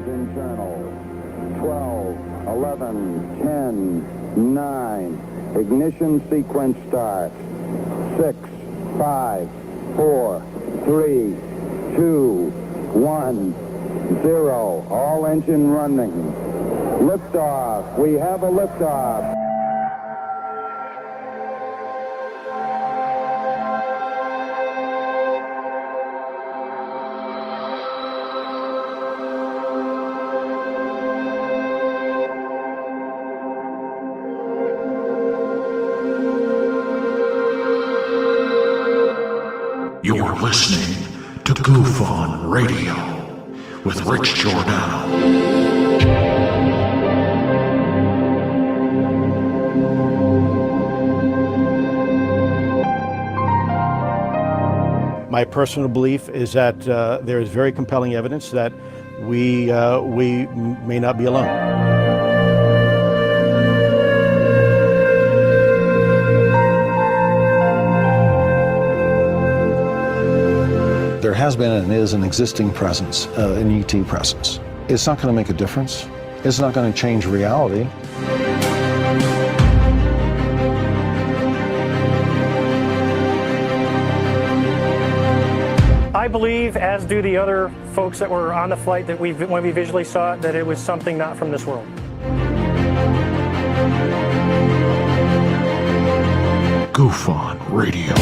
internal. 12, 11, 10, 9. Ignition sequence start. 6, 5, 4, 3, 2, 1, 0. All engine running. Liftoff. We have a liftoff. You're listening to Goof On Radio with Rich Giordano. My personal belief is that there is very compelling evidence that we may not be alone. There has been and is an existing presence, an ET presence. It's not going to make a difference. It's not going to change reality. I believe, as do the other folks that were on the flight, that when we visually saw it, that it was something not from this world. Goof On Radio.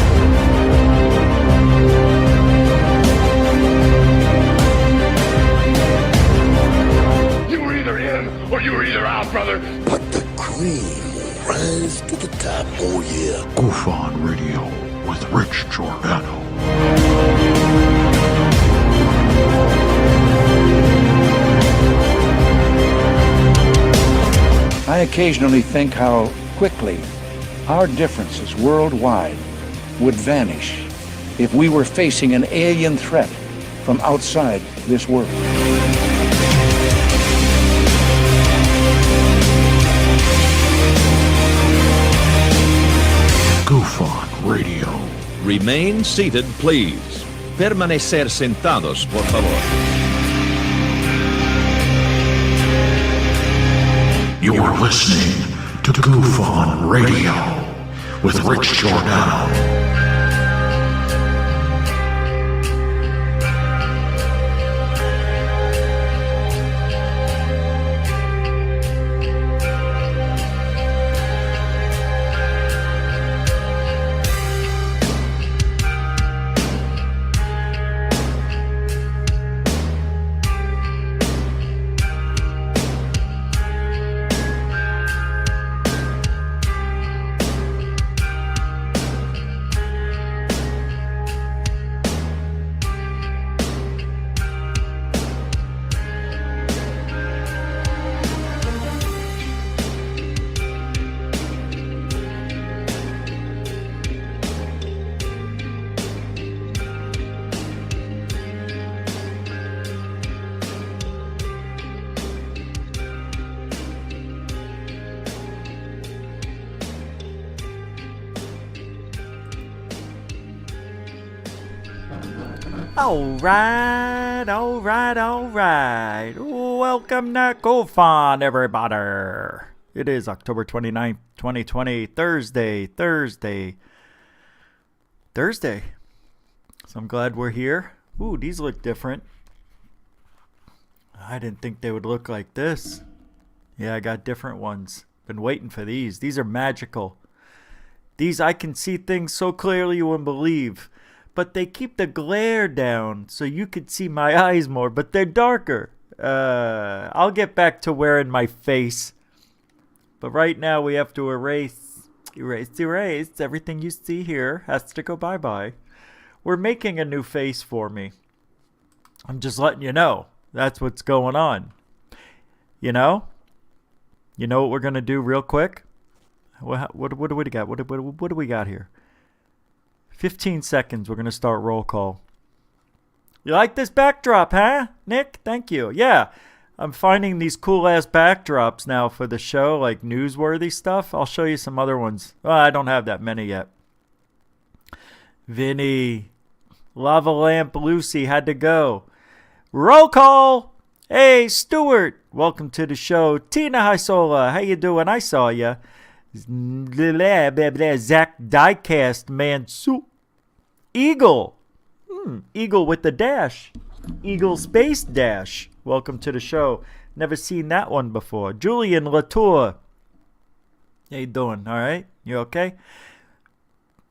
Or you were either out, brother. But the cream will rise to the top, oh yeah. Goof On Radio with Rich Giordano. I occasionally think how quickly our differences worldwide would vanish if we were facing an alien threat from outside this world. Goof On Radio. Remain seated, please. Permanecer sentados, por favor. You're listening to Goof On Radio with Rich Giordano. Alright. Welcome to Goof On, everybody. It is October 29th, 2020, Thursday. So I'm glad we're here. Ooh, these look different. I didn't think they would look like this. Yeah, I got different ones. Been waiting for these. These are magical. These, I can see things so clearly you wouldn't believe. But they keep the glare down so you could see my eyes more, but they're darker. I'll get back to wearing my face. But right now we have to erase. Everything you see here has to go bye-bye. We're making a new face for me. I'm just letting you know. That's what's going on. You know? You know what we're going to do real quick? What do we got? What do we got here? 15 seconds, we're going to start roll call. You like this backdrop, huh, Nick? Thank you. Yeah, I'm finding these cool-ass backdrops now for the show, like newsworthy stuff. I'll show you some other ones. Oh, I don't have that many yet. Vinny. Lava Lamp Lucy had to go. Roll call! Hey, Stuart. Welcome to the show. Tina Hysola, how you doing? I saw ya. Zach Diecast, man. Eagle. Eagle with the dash. Eagle Space Dash. Welcome to the show. Never seen that one before. Julian Latour. How you doing? All right? You okay?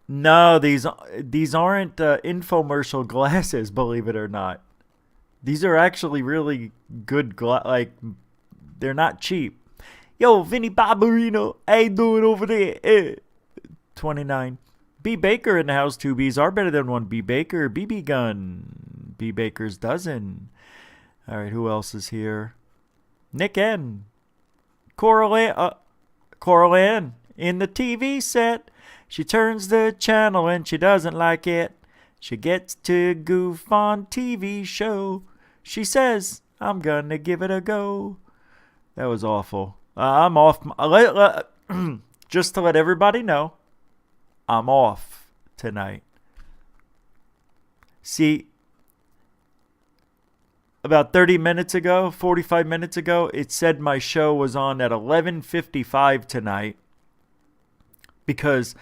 No, these aren't infomercial glasses, believe it or not. These are actually really good they're not cheap. Yo, Vinny Barbarino, how you doing over there? 29. B. Baker in the house. 2 B's are better than 1 B. Baker. BB gun. B. Baker's dozen. All right, who else is here? Nick N. Coral Ann in the TV set. She turns the channel and she doesn't like it. She gets to goof on TV show. She says, I'm gonna give it a go. That was awful. I'm off. Just to let everybody know, I'm off tonight. See, about 30 minutes ago, 45 minutes ago, it said my show was on at 11:55 tonight. Because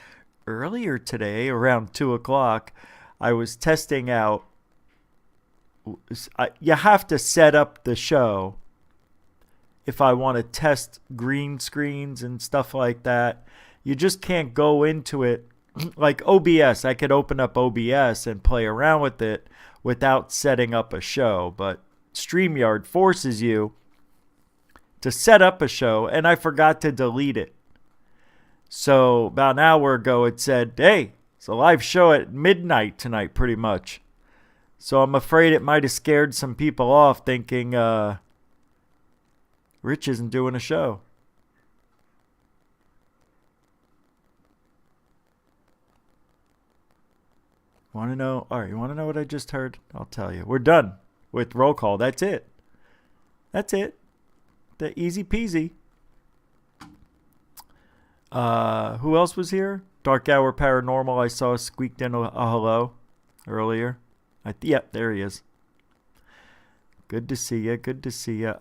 earlier today, around 2 o'clock, I was testing out. You have to set up the show if I want to test green screens and stuff like that. You just can't go into it like OBS. I could open up OBS and play around with it without setting up a show. But StreamYard forces you to set up a show, and I forgot to delete it. So about an hour ago, it said, hey, it's a live show at midnight tonight, pretty much. So I'm afraid it might have scared some people off thinking Rich isn't doing a show. Want to know? All right, you want to know what I just heard? I'll tell you. We're done with roll call. That's it. That's it. The easy peasy. Who else was here? Dark Hour Paranormal. I saw squeaked in a hello earlier. Yep, there he is. Good to see you. Good to see you.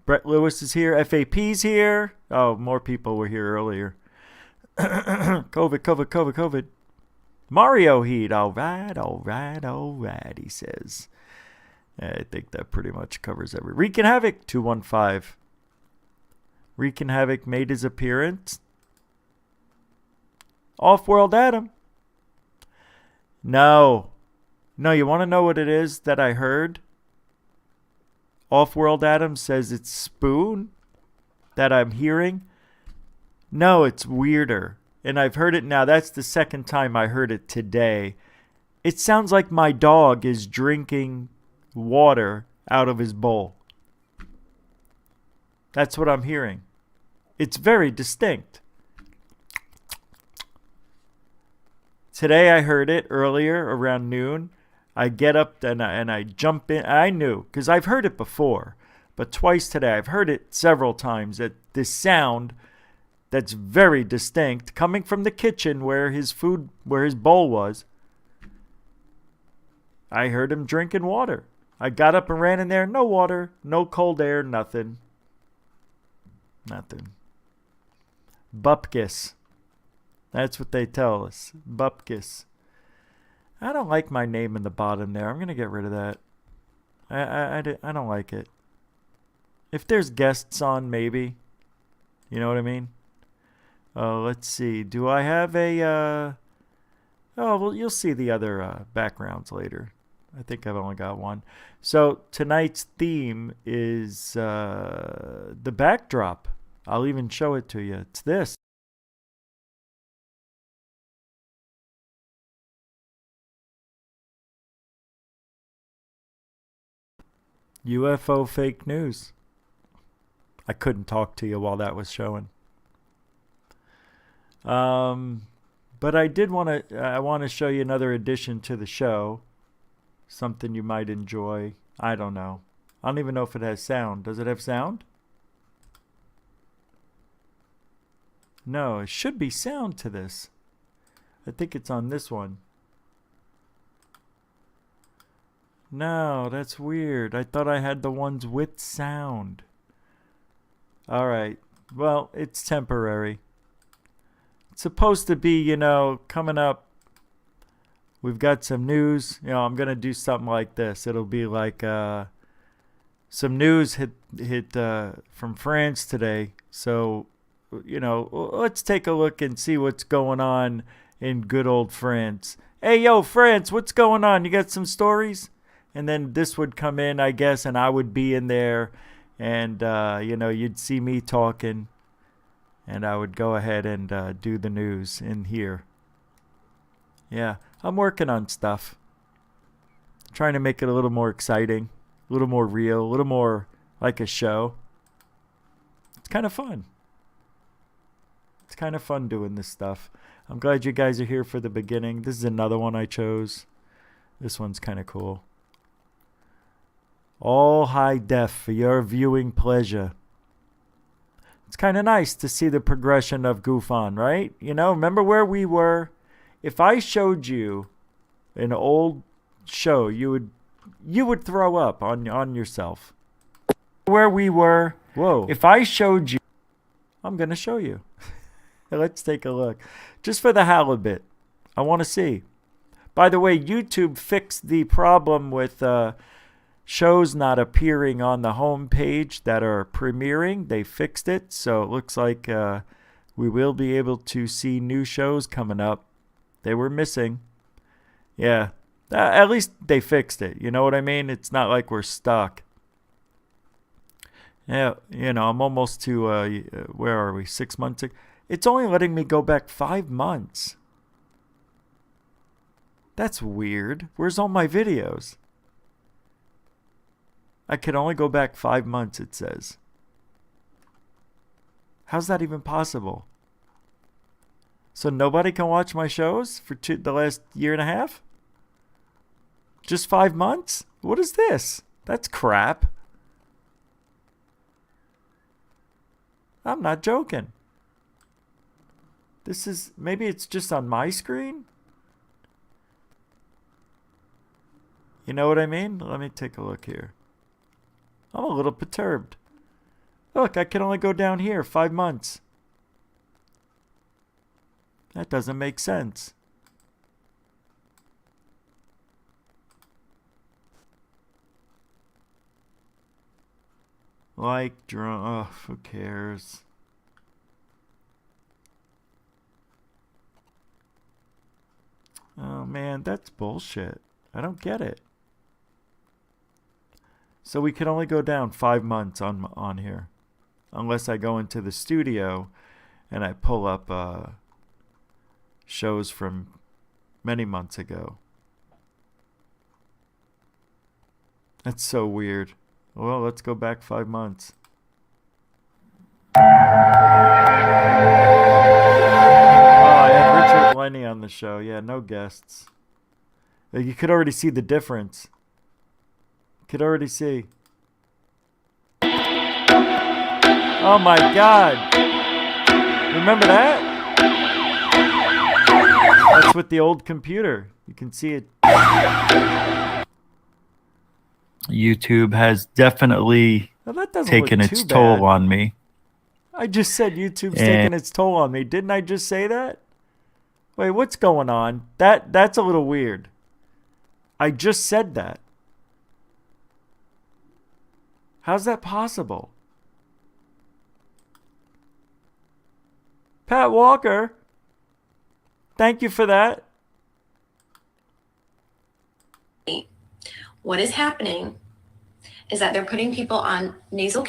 Brett Lewis is here. FAP's here. Oh, more people were here earlier. COVID. Mario Heat. All right, he says. I think that pretty much covers every. Wreakin' Havoc, 215. Wreakin' Havoc made his appearance. Off-World Adam. No, you want to know what it is that I heard? Off-World Adam says it's Spoon that I'm hearing. No, it's weirder. And I've heard it now. That's the second time I heard it today. It sounds like my dog is drinking water out of his bowl. That's what I'm hearing. It's very distinct. Today I heard it earlier around noon. I get up and I jump in. I knew, because I've heard it before, but twice today. I've heard it several times, that this sound that's very distinct coming from the kitchen where his bowl was. I heard him drinking water. I got up and ran in there. No water, no cold air, nothing. Bupkis. That's what they tell us. Bupkis. I don't like my name in the bottom there. I'm going to get rid of that. I don't like it. If there's guests on, maybe. You know what I mean? Let's see. Do I have a... Oh, well, you'll see the other backgrounds later. I think I've only got one. So tonight's theme is the backdrop. I'll even show it to you. It's this. UFO fake news. I couldn't talk to you while that was showing. But I did want to show you another addition to the show. Something you might enjoy. I don't know. I don't even know if it has sound. Does it have sound? No, it should be sound to this. I think it's on this one. No, that's weird. I thought I had the ones with sound. All right. Well, it's temporary. It's supposed to be, coming up. We've got some news. I'm going to do something like this. It'll be like some news hit from France today. So, let's take a look and see what's going on in good old France. Hey, yo, France, what's going on? You got some stories? And then this would come in, I guess, and I would be in there. And, you'd see me talking. And I would go ahead and do the news in here. Yeah, I'm working on stuff. Trying to make it a little more exciting, a little more real, a little more like a show. It's kind of fun. It's kind of fun doing this stuff. I'm glad you guys are here for the beginning. This is another one I chose. This one's kind of cool. All high def for your viewing pleasure. It's kind of nice to see the progression of Goof On, right? Remember where we were? If I showed you an old show, you would throw up on yourself. Where we were. Whoa. If I showed you, I'm going to show you. Let's take a look. Just for the halibut. I want to see. By the way, YouTube fixed the problem with shows not appearing on the home page that are premiering. They fixed it, so it looks like we will be able to see new shows coming up. They were missing. Yeah, at least they fixed it. You know what I mean? It's not like we're stuck. Yeah, I'm almost to, where are we, 6 months ago? It's only letting me go back 5 months. That's weird. Where's all my videos? I can only go back 5 months, it says. How's that even possible? So nobody can watch my shows for the last year and a half? Just 5 months? What is this? That's crap. I'm not joking. Maybe it's just on my screen? You know what I mean? Let me take a look here. I'm a little perturbed. Look, I can only go down here 5 months. That doesn't make sense. Oh, who cares? Oh man, that's bullshit. I don't get it. So we can only go down 5 months on here. Unless I go into the studio and I pull up shows from many months ago. That's so weird. Well, let's go back 5 months. Oh, I had Richard Lenny on the show. Yeah, no guests. You could already see the difference. You could already see. Oh my God. Remember that? That's with the old computer. You can see it. YouTube has definitely taken its toll on me. I just said YouTube's taking its toll on me. Didn't I just say that? Wait, what's going on? That's a little weird. I just said that. How's that possible? Pat Walker, thank you for that. What is happening is that they're putting people on nasal.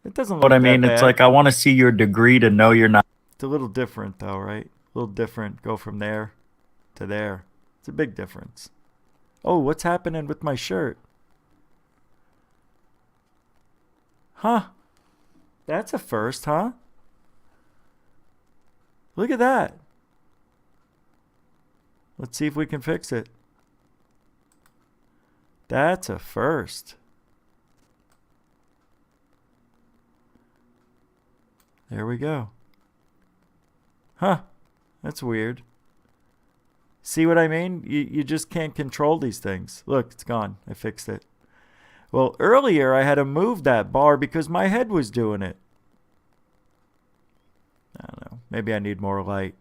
It doesn't look what I mean. Bad. It's like I want to see your degree to know you're not. It's a little different though, right? A little different. Go from there to there. It's a big difference. Oh, what's happening with my shirt? Huh? That's a first, huh? Look at that. Let's see if we can fix it. That's a first. There we go. Huh. That's weird. See what I mean? You just can't control these things. Look, it's gone. I fixed it. Well, earlier I had to move that bar because my head was doing it. I don't know. Maybe I need more light.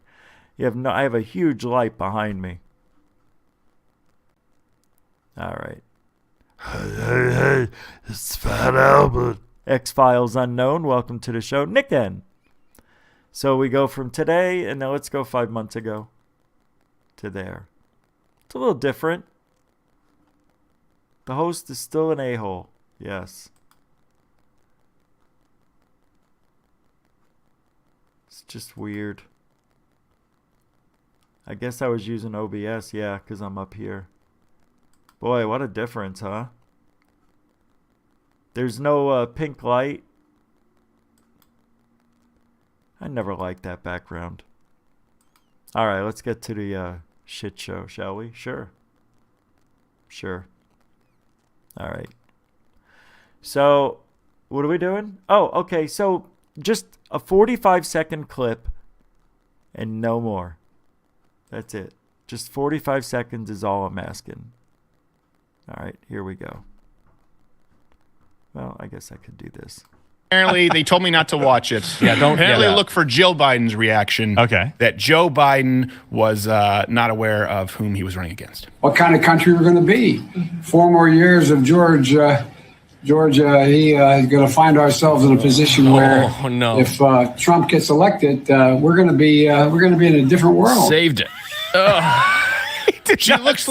I have a huge light behind me. All right. Hey, it's Fat Albert. X-Files Unknown, welcome to the show. Nick N. So we go from today, and now let's go 5 months ago to there. It's a little different. The host is still an a-hole. Yes. It's just weird. I guess I was using OBS, yeah, because I'm up here. Boy, what a difference, huh? There's no pink light. I never liked that background. All right, let's get to the shit show, shall we? Sure. Sure. All right. So, what are we doing? Oh, okay. So, just a 45-second clip and no more. That's it. Just 45 seconds is all I'm asking. All right, here we go. Well, I guess I could do this. Apparently, they told me not to watch it. Yeah, don't. Apparently, look for Jill Biden's reaction. Okay. That Joe Biden was not aware of whom he was running against. What kind of country we're going to be? 4 more years of George. He is going to find ourselves in a position where, if Trump gets elected, we're going to be in a different world. Saved it. She looks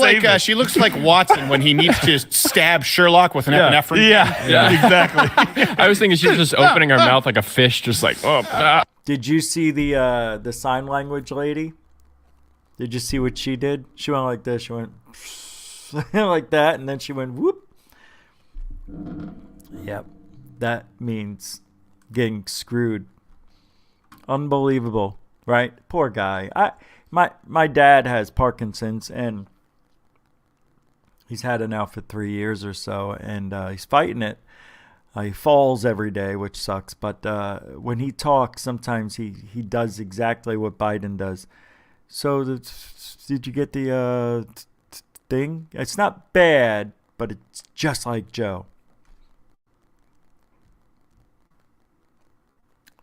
like Watson when he needs to stab Sherlock with an epinephrine. Yeah, exactly. I was thinking she's just opening her mouth like a fish, just like, oh. Did you see the sign language lady? Did you see what she did? She went like this. She went like that, and then she went whoop. Yep, that means getting screwed. Unbelievable, right? Poor guy. My dad has Parkinson's, and he's had it now for 3 years or so, and he's fighting it. He falls every day, which sucks, but when he talks, sometimes he does exactly what Biden does. So did you get the thing? It's not bad, but it's just like Joe.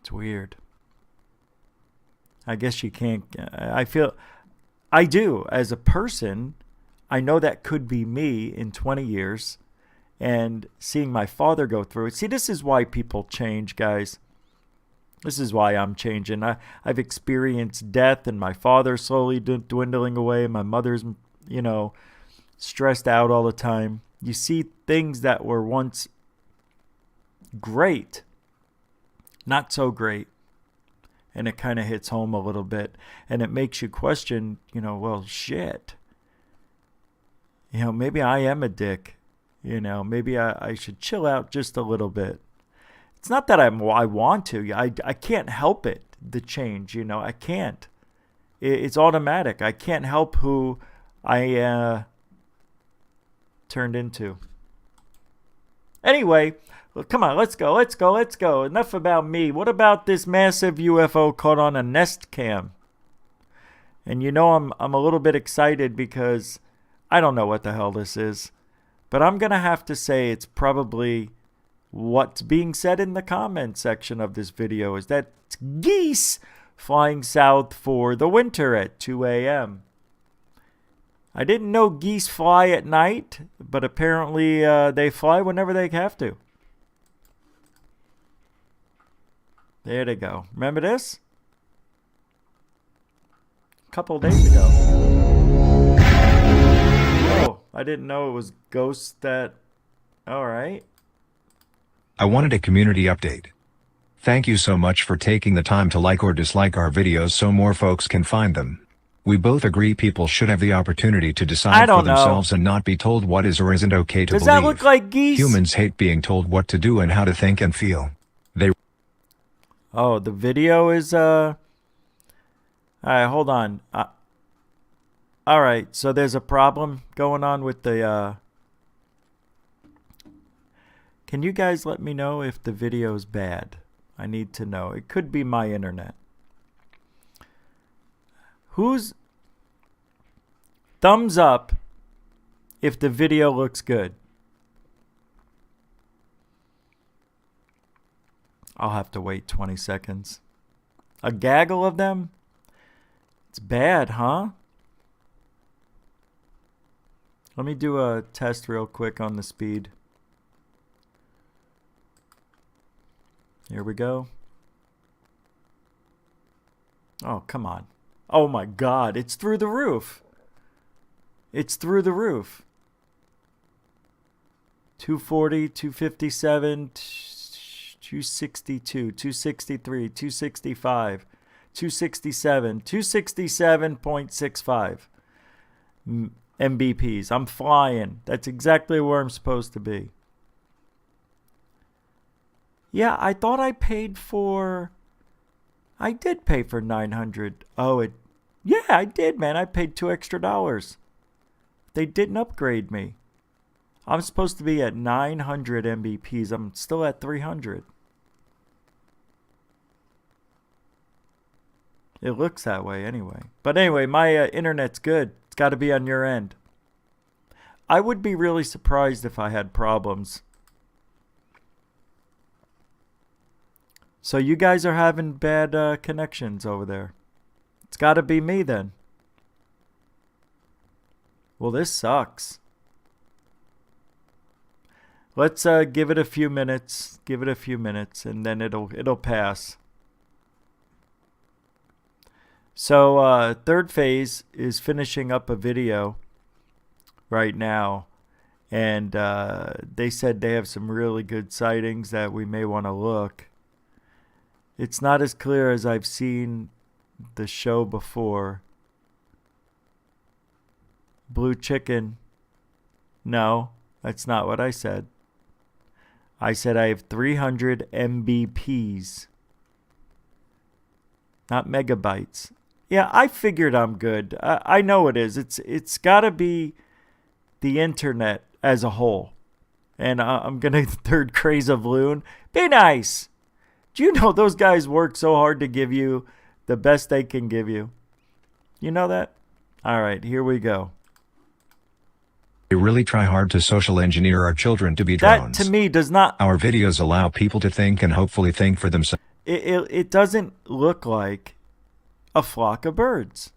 It's weird. I guess you can't. I do as a person. I know that could be me in 20 years, and seeing my father go through it. See, this is why people change, guys. This is why I'm changing. I've experienced death, and my father slowly dwindling away. My mother's, stressed out all the time. You see things that were once great, not so great. And it kind of hits home a little bit. And it makes you question, well, shit. Maybe I am a dick. Maybe I should chill out just a little bit. It's not that I want to. I can't help it, the change, I can't. It's automatic. I can't help who I turned into. Anyway, well, come on, let's go. Enough about me. What about this massive UFO caught on a Nest Cam? And I'm a little bit excited because I don't know what the hell this is. But I'm going to have to say it's probably what's being said in the comment section of this video is that it's geese flying south for the winter at 2 a.m. I didn't know geese fly at night, but apparently they fly whenever they have to. There they go. Remember this? A couple of days ago. Oh, I didn't know it was ghosts that... Alright. I wanted a community update. Thank you so much for taking the time to like or dislike our videos so more folks can find them. We both agree people should have the opportunity to decide for themselves and not be told what is or isn't okay to believe. Does that look like geese? Humans hate being told what to do and how to think and feel. Oh, the video is, Alright, hold on. Alright, so there's a problem going on with the, Can you guys let me know if the video is bad? I need to know. It could be my internet. Thumbs up if the video looks good. I'll have to wait 20 seconds. A gaggle of them? It's bad, huh? Let me do a test real quick on the speed. Here we go. Oh, come on. Oh my God, it's through the roof. It's through the roof. 240, 257, 262, 263, 265, 267, 267.65 MBPs. I'm flying. That's exactly where I'm supposed to be. Yeah, I thought I paid for... I did pay for 900. Oh, yeah, I did, man. I paid $2 extra. They didn't upgrade me. I'm supposed to be at 900 MBPs. I'm still at 300. It looks that way anyway. But anyway, my internet's good. It's got to be on your end. I would be really surprised if I had problems. So you guys are having bad connections over there. It's got to be me then. Well, this sucks. Let's give it a few minutes. Give it a few minutes, and then it'll pass. So Third Phase is finishing up a video right now, and they said they have some really good sightings that we may want to look. It's not as clear as I've seen the show before. Blue chicken. No, that's not what I said. I said I have 300 MBPs. Not megabytes. Yeah, I figured I'm good. I know it is. It's got to be the internet as a whole. And I'm going to third craze of loon. Be nice. Do you know those guys work so hard to give you the best they can give you? You know that? All right, here we go. They really try hard to social engineer our children to be drones. That, to me, does not... Our videos allow people to think and hopefully think for themselves. It doesn't look like a flock of birds.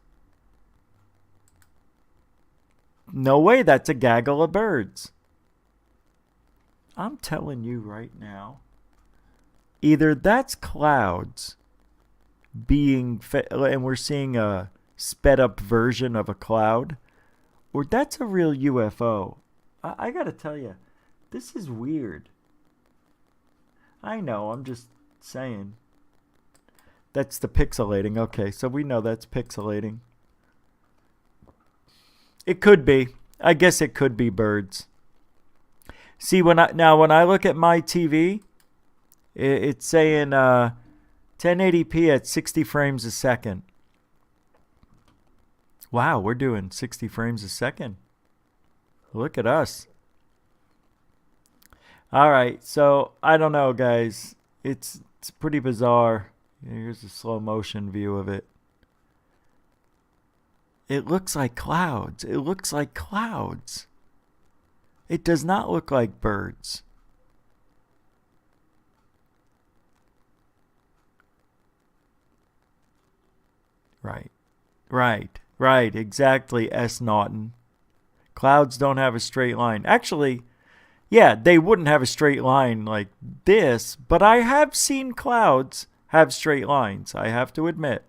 No way, that's a gaggle of birds. I'm telling you right now. Either that's clouds being... and we're seeing a sped up version of a cloud, or that's a real UFO. I gotta tell you, this is weird. I know, I'm just saying. That's the pixelating. Okay, so we know that's pixelating. It could be. I guess it could be birds. See, when I look at my TV, it's saying 1080p at 60 frames a second. Wow, we're doing 60 frames a second. Look at us. All right, so I don't know, guys. It's pretty bizarre. Here's a slow motion view of it. It looks like clouds. It looks like clouds. It does not look like birds. Right, exactly, S. Naughton. Clouds don't have a straight line. Actually, yeah, they wouldn't have a straight line like this, but I have seen clouds have straight lines, I have to admit.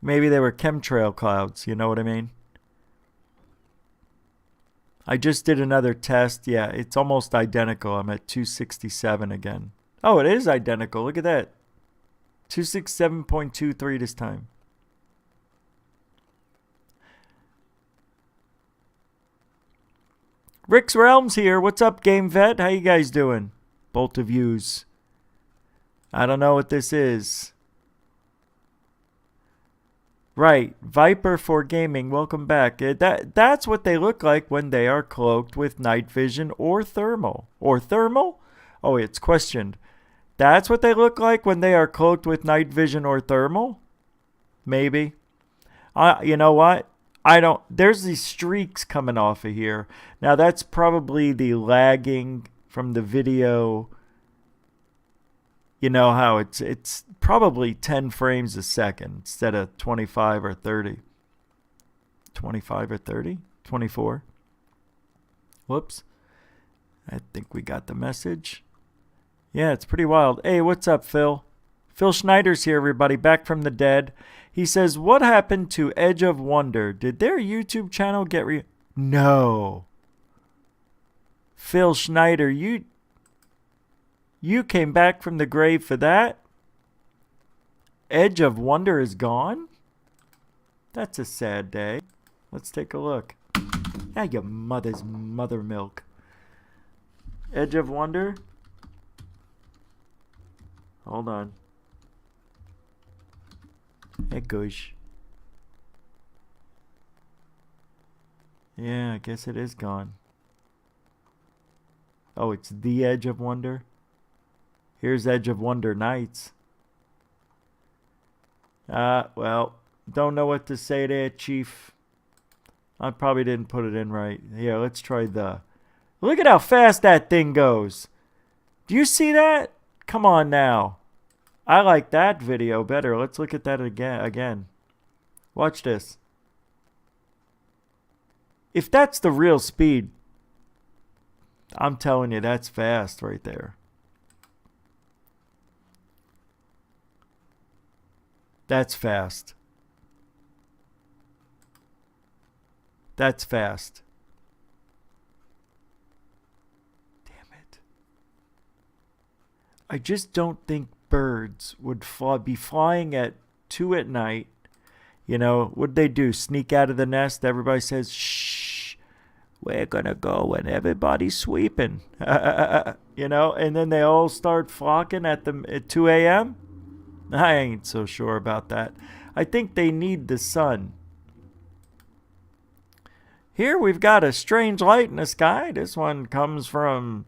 Maybe they were chemtrail clouds, you know what I mean? I just did another test. Yeah, it's almost identical. I'm at 267 again. Oh, it is identical. Look at that. 267.23 this time. Rick's Realms here. What's up, Game Vet? How you guys doing? Both of yous. I don't know what this is. Right, Viper for Gaming. Welcome back. That's what they look like when they are cloaked with night vision or thermal. Or thermal? Oh, it's questioned. That's what they look like when they are cloaked with night vision or thermal? Maybe. You know what? there's these streaks coming off of here. Now that's probably the lagging from the video. You know how it's probably 10 frames a second instead of 25 or 30. 25 or 30? 24. Whoops. I think we got the message. Yeah, it's pretty wild. Hey, what's up, Phil? Phil Schneider's here, everybody, back from the dead. He says, what happened to Edge of Wonder? Did their YouTube channel get No. Phil Schneider, you came back from the grave for that? Edge of Wonder is gone? That's a sad day. Let's take a look. Ah, your mother's mother milk. Edge of Wonder? Hold on. Hey, gosh. Yeah, I guess it is gone. Oh, it's the Edge of Wonder? Here's Edge of Wonder Nights. Well, don't know what to say there, Chief. I probably didn't put it in right. Here, let's try the... Look at how fast that thing goes. Do you see that? Come on now. I like that video better. Let's look at that again. Watch this. If that's the real speed, I'm telling you, that's fast right there. That's fast. That's fast. Damn it. I just don't think birds would be flying at 2 at night. You know, what'd they do? Sneak out of the nest? Everybody says, shh, we're gonna go when everybody's sweeping. You know, and then they all start flocking at 2 a.m.? I ain't so sure about that. I think they need the sun. Here we've got a strange light in the sky. This one comes from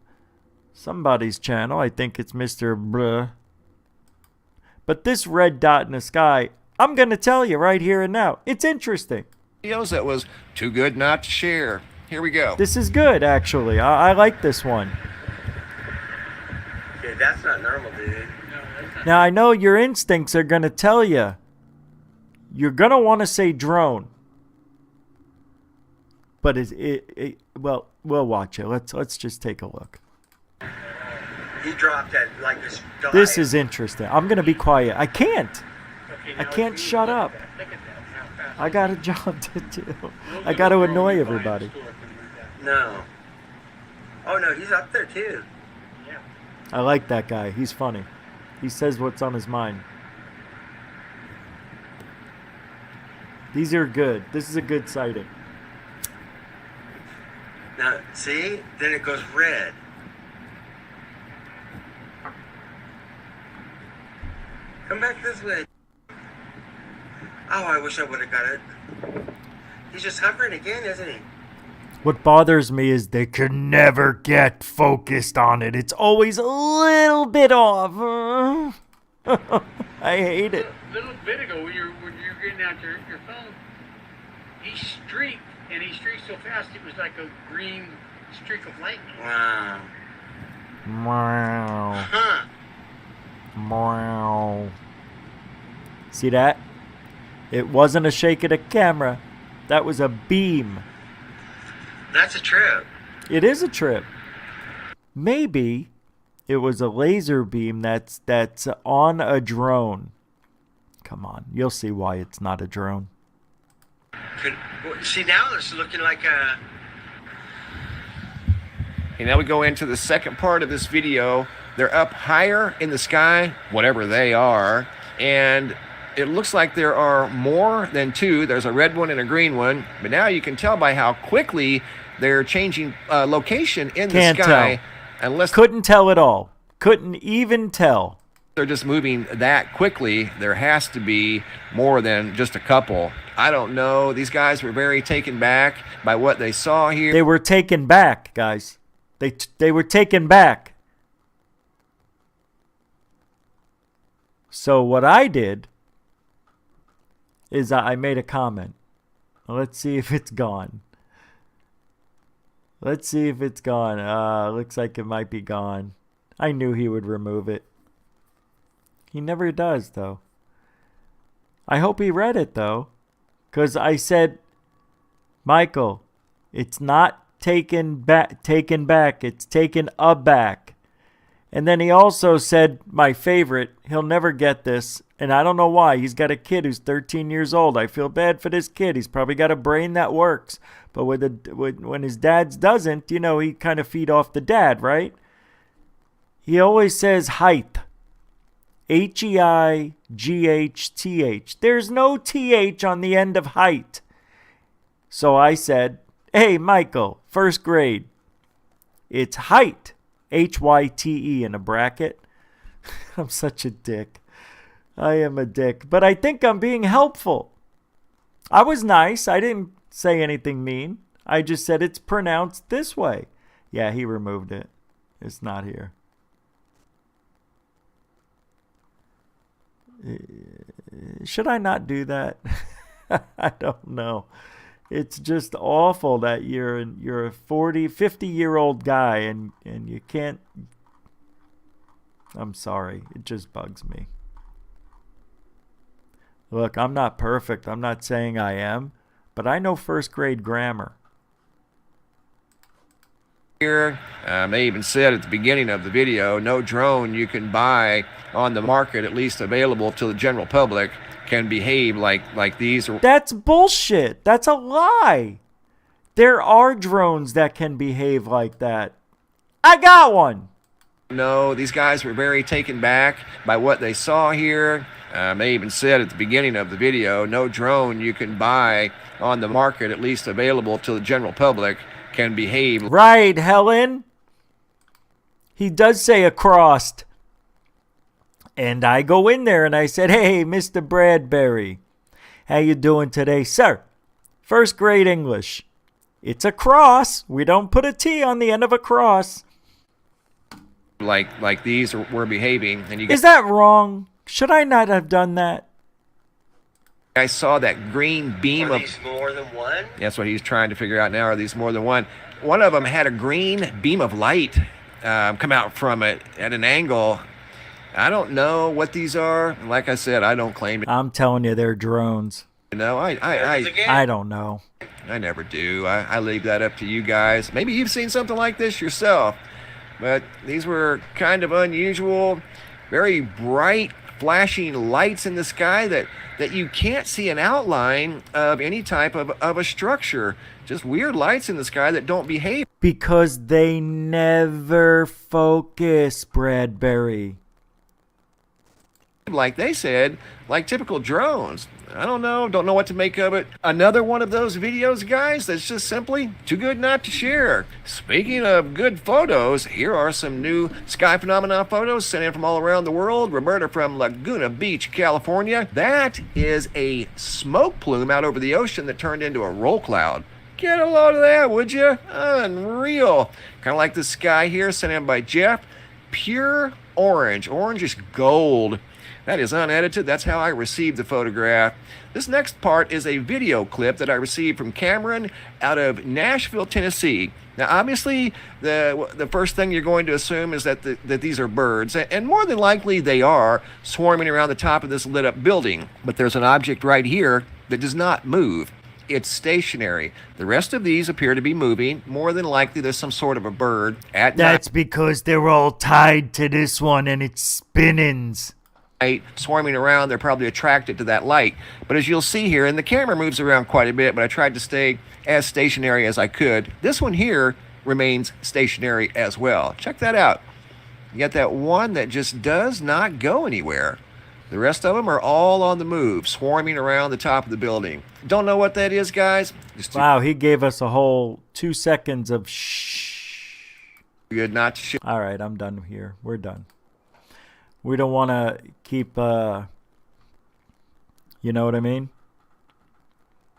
somebody's channel. I think it's Mr. Bruh. But this red dot in the sky, I'm going to tell you right here and now, it's interesting. Videos that was too good not to share. Here we go. This is good, actually. I like this one. Yeah, that's not normal, dude. Now, I know your instincts are going to tell you. You're going to want to say drone. But well, we'll watch it. Let's just take a look. He dropped that like this. This is interesting. I'm going to be quiet. I can't. I can't shut up. I got a job to do. I got to annoy everybody. No. Oh, no, he's up there, too. I like that guy. He's funny. He says what's on his mind. These are good. This is a good sighting. Now, see? Then it goes red. Come back this way. Oh, I wish I would have got it. He's just hovering again, isn't he? What bothers me is they can never get focused on it. It's always a little bit off. I hate it. A little bit ago, when you're getting out your phone, he streaked, and he streaked so fast it was like a green streak of lightning. Wow. Wow. Huh. Wow. See that? It wasn't a shake of the camera. That was a beam. That's a trip. It is a trip. Maybe it was a laser beam that's on a drone. Come on, you'll see why it's not a drone. See, now it's looking like a... And now we go into the second part of this video. They're up higher in the sky, whatever they are, and it looks like there are more than two. There's a red one and a green one, but now you can tell by how quickly they're changing location in the sky. Unless couldn't tell at all. Couldn't even tell. They're just moving that quickly. There has to be more than just a couple. I don't know. These guys were very taken back by what they saw here. They were taken back, guys. They were taken back. So what I did is I made a comment. Let's see if it's gone. Let's see if it's gone. Looks like it might be gone. I knew he would remove it. He never does, though. I hope he read it, though. Because I said, Michael, it's not taken back, it's taken aback. And then he also said, my favorite, he'll never get this. And I don't know why. He's got a kid who's 13 years old. I feel bad for this kid. He's probably got a brain that works. But when his dad's doesn't, you know, he kind of feed off the dad, right? He always says height. Heighth. There's no TH on the end of height. So I said, hey, Michael, first grade. It's height. HYTE in a bracket. I'm such a dick. I am a dick. But I think I'm being helpful. I was nice. I didn't say anything mean. I just said it's pronounced this way. Yeah, he removed it. It's not here. Should I not do that? I don't know. It's just awful that you're a 50-year-old guy and you can't. I'm sorry. It just bugs me. Look, I'm not perfect. I'm not saying I am, but I know first grade grammar. Here, they even said at the beginning of the video, no drone you can buy on the market, at least available to the general public, can behave like these. That's bullshit. That's a lie. There are drones that can behave like that. I got one. No, these guys were very taken back by what they saw here. They even said at the beginning of the video, no drone you can buy on the market, at least available to the general public, can behave. Right, Helen. He does say across. And I go in there and I said, hey, Mr. Bradbury, how you doing today? Sir, first grade English. It's a cross. We don't put a T on the end of a cross. Like these were behaving. And you Is that wrong? Should I not have done that? I saw that green beam Are these more than one? That's what he's trying to figure out now. Are these more than one? One of them had a green beam of light come out from it at an angle. I don't know what these are. Like I said, I don't claim it. I'm telling you, they're drones. You know, I don't know. I never do. I leave that up to you guys. Maybe you've seen something like this yourself. But these were kind of unusual, very bright, flashing lights in the sky that you can't see an outline of any type of a structure. Just weird lights in the sky that don't behave. Because they never focus, Bradbury. Like they said, like typical drones. I don't know what to make of it. Another one of those videos, guys, that's just simply too good not to share. Speaking of good photos, here are some new sky phenomena photos sent in from all around the world. Roberta from Laguna Beach, California. That is a smoke plume out over the ocean that turned into a roll cloud. Get a load of that, would you? Unreal. Kind of like the sky here, sent in by Jeff. Pure orange. Orange is gold. That is unedited. That's how I received the photograph. This next part is a video clip that I received from Cameron out of Nashville, Tennessee. Now, obviously, the first thing you're going to assume is that these are birds, and more than likely they are swarming around the top of this lit-up building. But there's an object right here that does not move. It's stationary. The rest of these appear to be moving. More than likely, there's some sort of a bird at night. That's because they're all tied to this one and it's spinnings. Swarming around, they're probably attracted to that light. But as you'll see here, and the camera moves around quite a bit, but I tried to stay as stationary as I could. This one here remains stationary as well. Check that out. You got that one that just does not go anywhere. The rest of them are all on the move, swarming around the top of the building. Don't know what that is, guys. Wow, he gave us a whole 2 seconds of shh. Good not to shh. All right, I'm done here. We're done. We don't want to keep, you know what I mean?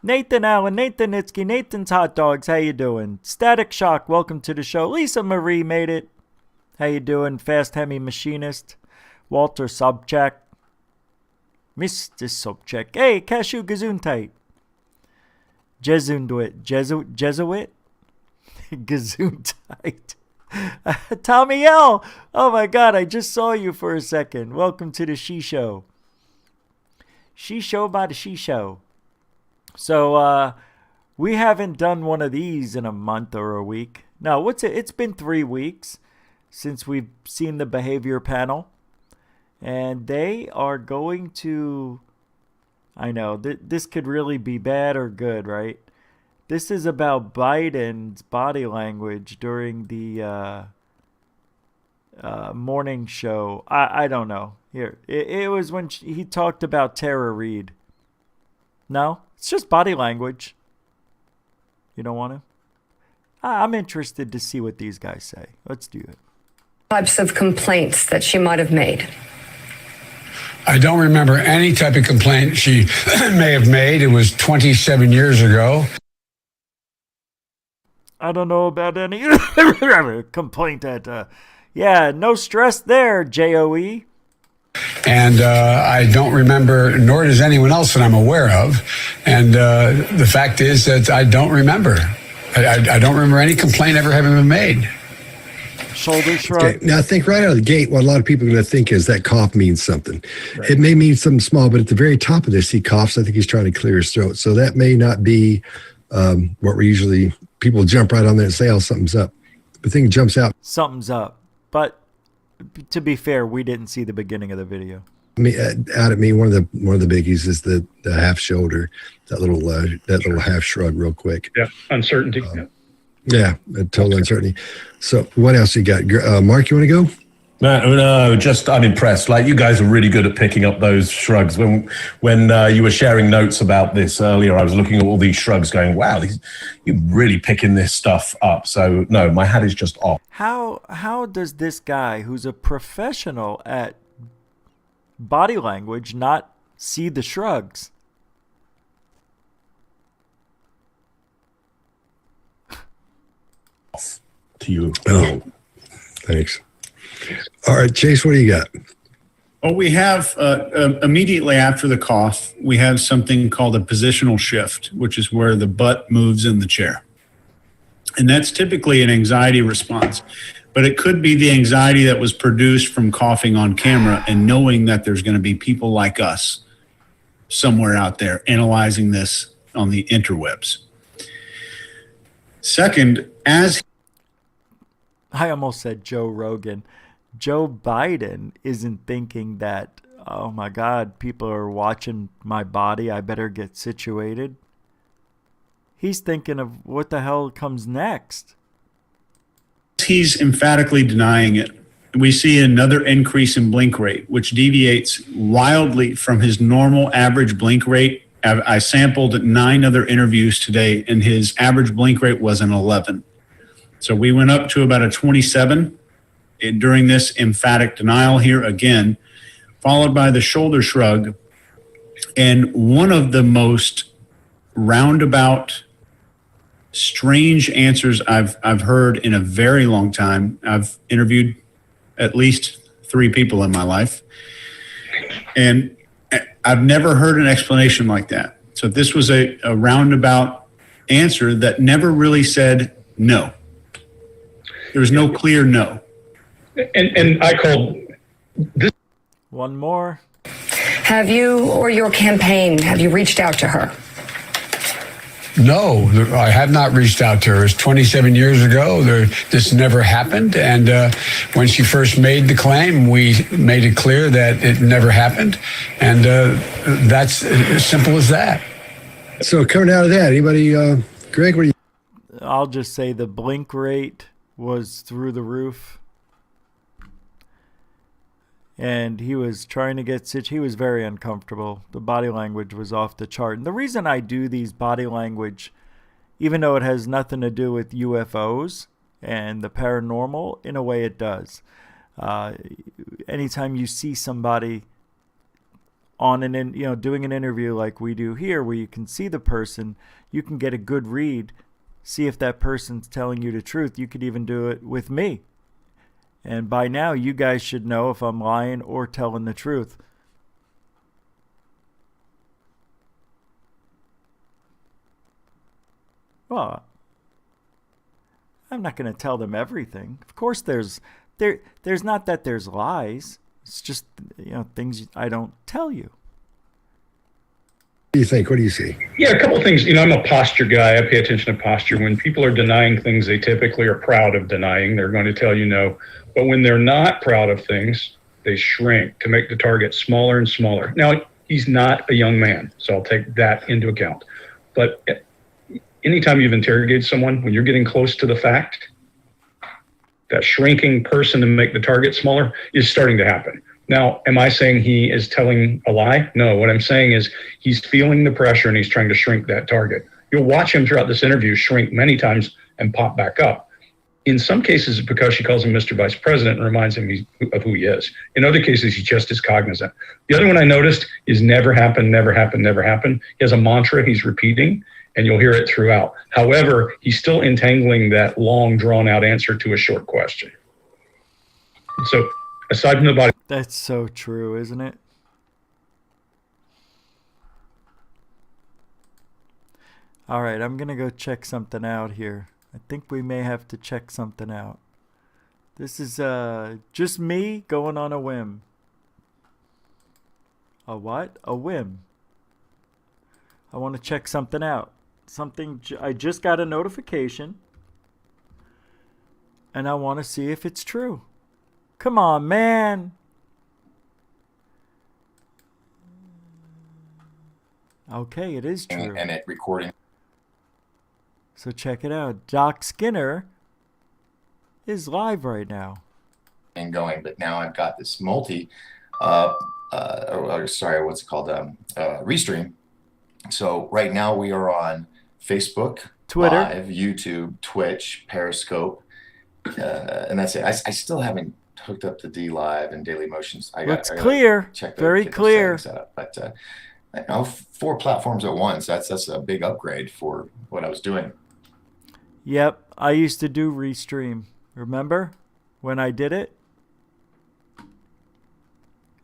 Nathan Allen, Nathan Nitsky, Nathan's Hot Dogs, how you doing? Static Shock, welcome to the show. Lisa Marie made it. How you doing? Fast Hemi Machinist. Walter Sobchak. Mr. Sobchak. Hey, Cashew Gesundheit. Jesuit. Gesundheit. Tommy L. Oh my God, I just saw you for a second. Welcome to the She Show. She Show by the She Show. So, we haven't done one of these in a month or a week. No, what's it? It's been 3 weeks since we've seen the behavior panel. And they are going to... I know, this could really be bad or good, right? This is about Biden's body language during the morning show. I don't know. Here, it was when he talked about Tara Reid. No, it's just body language. You don't want to? I'm interested to see what these guys say. Let's do it. Types of complaints that she might have made. I don't remember any type of complaint she may have made. It was 27 years ago. I don't know about any complaint that, yeah, no stress there, JOE. And I don't remember, nor does anyone else that I'm aware of. And the fact is that I don't remember. I don't remember any complaint ever having been made. Shoulder shrug. Okay. Now, I think right out of the gate, what a lot of people are going to think is that cough means something. Right. It may mean something small, but at the very top of this, he coughs. I think he's trying to clear his throat. So that may not be what we usually, people jump right on there and say, oh, something's up. The thing jumps out. Something's up. But to be fair, we didn't see the beginning of the video. Out at me, one of the biggies is the half shoulder, that little half shrug, real quick. Yeah, uncertainty. Yeah, total uncertainty. So what else you got? Mark, you want to go? No, just unimpressed. Like, you guys are really good at picking up those shrugs. When you were sharing notes about this earlier, I was looking at all these shrugs going, wow, you're really picking this stuff up. So no, my hat is just off. How does this guy, who's a professional at body language, not see the shrugs? To you. Oh, thanks. All right, Chase, what do you got? Well, we have immediately after the cough, we have something called a positional shift, which is where the butt moves in the chair. And that's typically an anxiety response. But it could be the anxiety that was produced from coughing on camera and knowing that there's going to be people like us somewhere out there analyzing this on the interwebs. Second, I almost said Joe Rogan. Joe Biden isn't thinking that, oh my God, people are watching my body, I better get situated. He's thinking of what the hell comes next. He's emphatically denying it. We see another increase in blink rate, which deviates wildly from his normal average blink rate. I sampled 9 other interviews today, and his average blink rate was an 11. So we went up to about a 27 during this emphatic denial here again, followed by the shoulder shrug. And one of the most roundabout, strange answers I've heard in a very long time. I've interviewed at least 3 people in my life, and I've never heard an explanation like that. So this was a roundabout answer that never really said no. There was no clear no. And I called this. One more. Have you or your campaign, have you reached out to her? No, I have not reached out to her. It was 27 years ago. This never happened. And when she first made the claim, we made it clear that it never happened. And that's as simple as that. So coming out of that, anybody, Greg, what do you? I'll just say the blink rate was through the roof. And he was trying to get he was very uncomfortable. The body language was off the chart. And the reason I do these body language, even though it has nothing to do with UFOs and the paranormal, in a way it does. Anytime you see somebody on doing an interview like we do here, where you can see the person, you can get a good read, see if that person's telling you the truth. You could even do it with me. And by now, you guys should know if I'm lying or telling the truth. Well, I'm not going to tell them everything. Of course, there's not that there's lies. It's just, things I don't tell you. What do you think? What do you see? Yeah, a couple of things. I'm a posture guy. I pay attention to posture. When people are denying things they typically are proud of denying, they're going to tell you no. But when they're not proud of things, they shrink to make the target smaller and smaller. Now, he's not a young man, so I'll take that into account. But anytime you've interrogated someone, when you're getting close to the fact, that shrinking person to make the target smaller is starting to happen. Now, am I saying he is telling a lie? No, what I'm saying is he's feeling the pressure and he's trying to shrink that target. You'll watch him throughout this interview shrink many times and pop back up. In some cases, it's because she calls him Mr. Vice President and reminds him of who he is. In other cases, he just is cognizant. The other one I noticed is never happen, never happen, never happen. He has a mantra he's repeating, and you'll hear it throughout. However, he's still entangling that long, drawn-out answer to a short question. So, aside from the body... That's so true, isn't it? All right, I'm going to go check something out here. I think we may have to check something out. This is just me going on a whim. A what? A whim. I want to check something out. I just got a notification. And I want to see if it's true. Come on, man. Okay, it is true. And it recording. So check it out. Doc Skinner is live right now. And going, but now I've got this what's it called? Restream. So right now we are on Facebook, Twitter, Live, YouTube, Twitch, Periscope, and that's it. I still haven't hooked up to D Live and Daily Motions. Looks clear. Very clear. But 4 platforms at once. That's a big upgrade for what I was doing. Yep, I used to do Restream. Remember when I did it?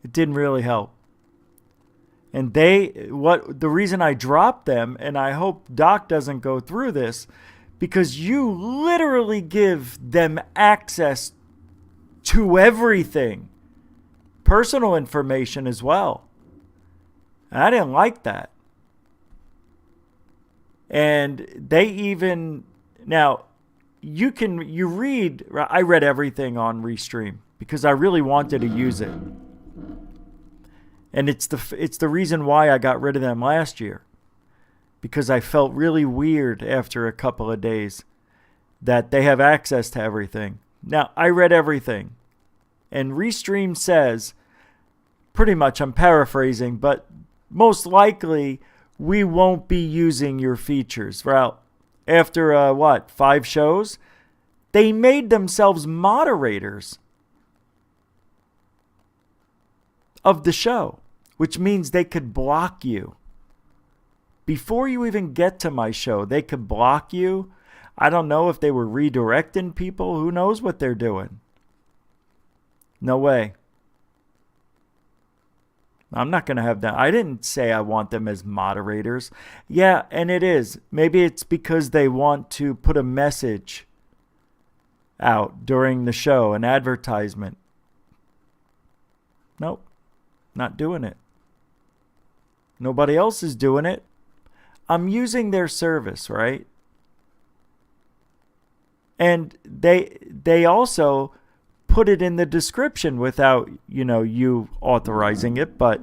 It didn't really help. And the reason I dropped them, and I hope Doc doesn't go through this, because you literally give them access to everything. Personal information as well. And I didn't like that. And they even... Now, I read everything on Restream because I really wanted to use it. And it's the reason why I got rid of them last year. Because I felt really weird after a couple of days that they have access to everything. Now, I read everything. And Restream says, pretty much, I'm paraphrasing, but most likely we won't be using your features. Well, after 5 shows, they made themselves moderators of the show, which means they could block you. Before you even get to my show, they could block you. I don't know if they were redirecting people. Who knows what they're doing? No way. I'm not going to have that. I didn't say I want them as moderators. Yeah, and it is. Maybe it's because they want to put a message out during the show, an advertisement. Nope, not doing it. Nobody else is doing it. I'm using their service, right? And they also put it in the description without, you authorizing it, but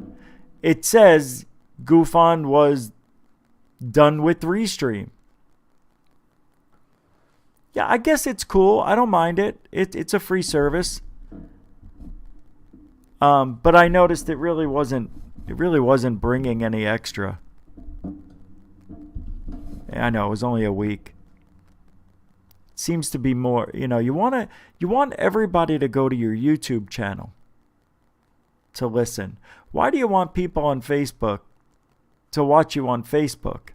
it says GoofOn was done with Restream. Yeah, I guess it's cool. I don't mind it. It's a free service. But I noticed it really wasn't bringing any extra. I know, it was only a week. Seems to be more, you want everybody to go to your YouTube channel to listen. Why do you want people on Facebook to watch you on Facebook?